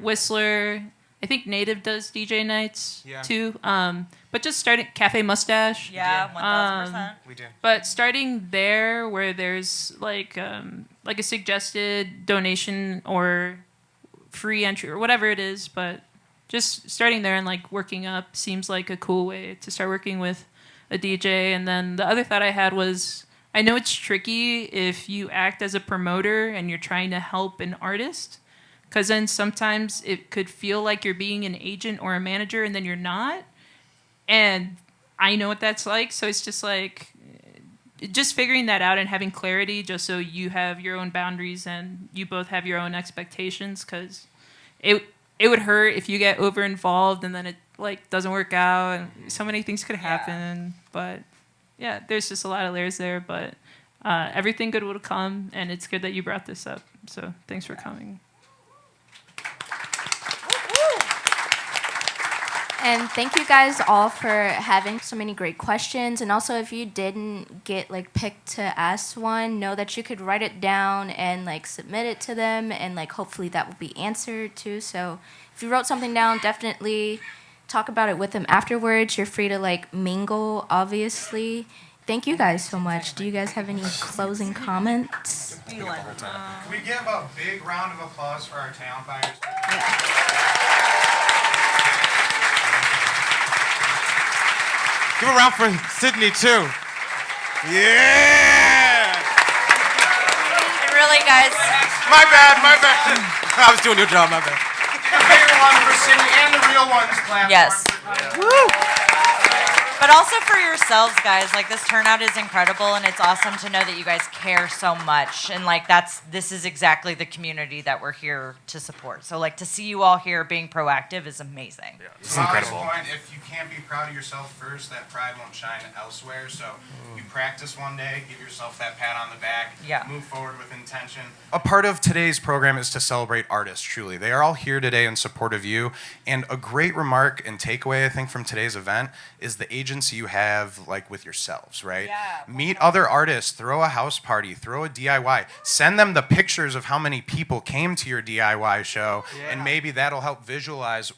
Whistler. I think Native does DJ nights too. But just starting Cafe Mustache. Yeah, 1000%. We do. But starting there, where there's like a suggested donation or free entry or whatever it is, but just starting there and like working up seems like a cool way to start working with a DJ. And then the other thought I had was, I know it's tricky if you act as a promoter and you're trying to help an artist, because then sometimes it could feel like you're being an agent or a manager and then you're not. And I know what that's like. So it's just like, just figuring that out and having clarity just so you have your own boundaries and you both have your own expectations, because it would hurt if you get over involved and then it like doesn't work out. And so many things could happen. But yeah, there's just a lot of layers there. But everything good will come, and it's good that you brought this up. So thanks for coming. And thank you guys all for having so many great questions. And also, if you didn't get like picked to ask one, know that you could write it down and like submit it to them, and like hopefully that will be answered too. So if you wrote something down, definitely talk about it with them afterwards. You're free to like mingle, obviously. Thank you guys so much. Do you guys have any closing comments? Can we give a big round of applause for our talent buyers? Give a round for Sydney too. Yeah! Really, guys. My bad. I was doing your job, my bad. Give a bigger one for Sydney and the Real Ones platform. Yes. Woo! But also for yourselves, guys. Like, this turnout is incredible, and it's awesome to know that you guys care so much. And like, this is exactly the community that we're here to support. So like, to see you all here being proactive is amazing. Yeah, it's incredible. Point, if you can't be proud of yourself first, that pride won't shine elsewhere. So you practice one day, give yourself that pat on the back, move forward with intention. A part of today's program is to celebrate artists, truly. They are all here today in support of you. And a great remark and takeaway, I think, from today's event is the agency you have like with yourselves, right? Yeah, meet other artists, throw a house party, throw a DIY, send them the pictures of how many people came to your DIY show, and maybe that'll help visualize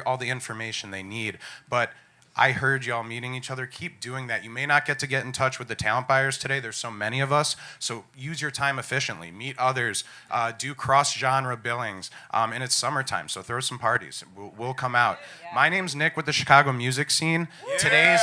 all the information they need. But I heard y'all meeting each other. Keep doing that. You may not get in touch with the talent buyers today. There's so many of us. So use your time efficiently. Meet others. Do cross-genre billings. And it's summertime, so throw some parties. We'll come out. Yeah. My name's Nick with the Chicago music scene. Yeah. Today's...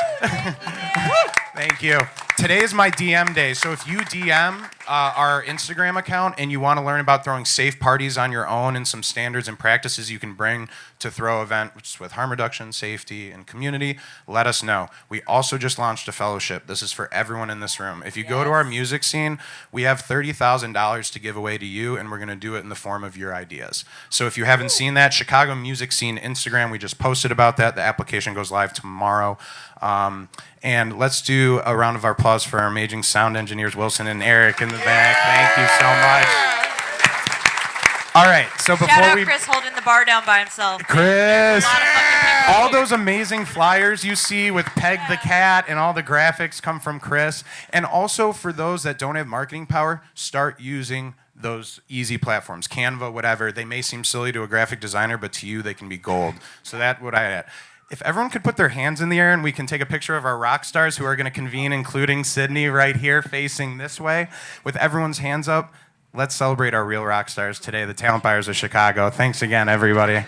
Thank you. Today is my DM day. So if you DM our Instagram account and you want to learn about throwing safe parties on your own and some standards and practices you can bring to throw events with harm reduction, safety, and community, let us know. We also just launched a fellowship. This is for everyone in this room. If you go to our music scene, we have $30,000 to give away to you, and we're going to do it in the form of your ideas. So if you haven't seen that, Chicago Music Scene Instagram, we just posted about that. The application goes live tomorrow. And let's do a round of applause for our amazing sound engineers, Wilson and Eric in the back. Thank you so much. All right, so before Shout out Chris holding the bar down by himself. Chris, all those amazing flyers you see with Peg the Cat and all the graphics come from Chris. And also for those that don't have marketing power, start using those easy platforms, Canva, whatever. They may seem silly to a graphic designer, but to you, they can be gold. So that's what I had. If everyone could put their hands in the air and we can take a picture of our rock stars who are going to convene, including Sydney right here facing this way, with everyone's hands up, let's celebrate our real rock stars today, the talent buyers of Chicago. Thanks again, everybody.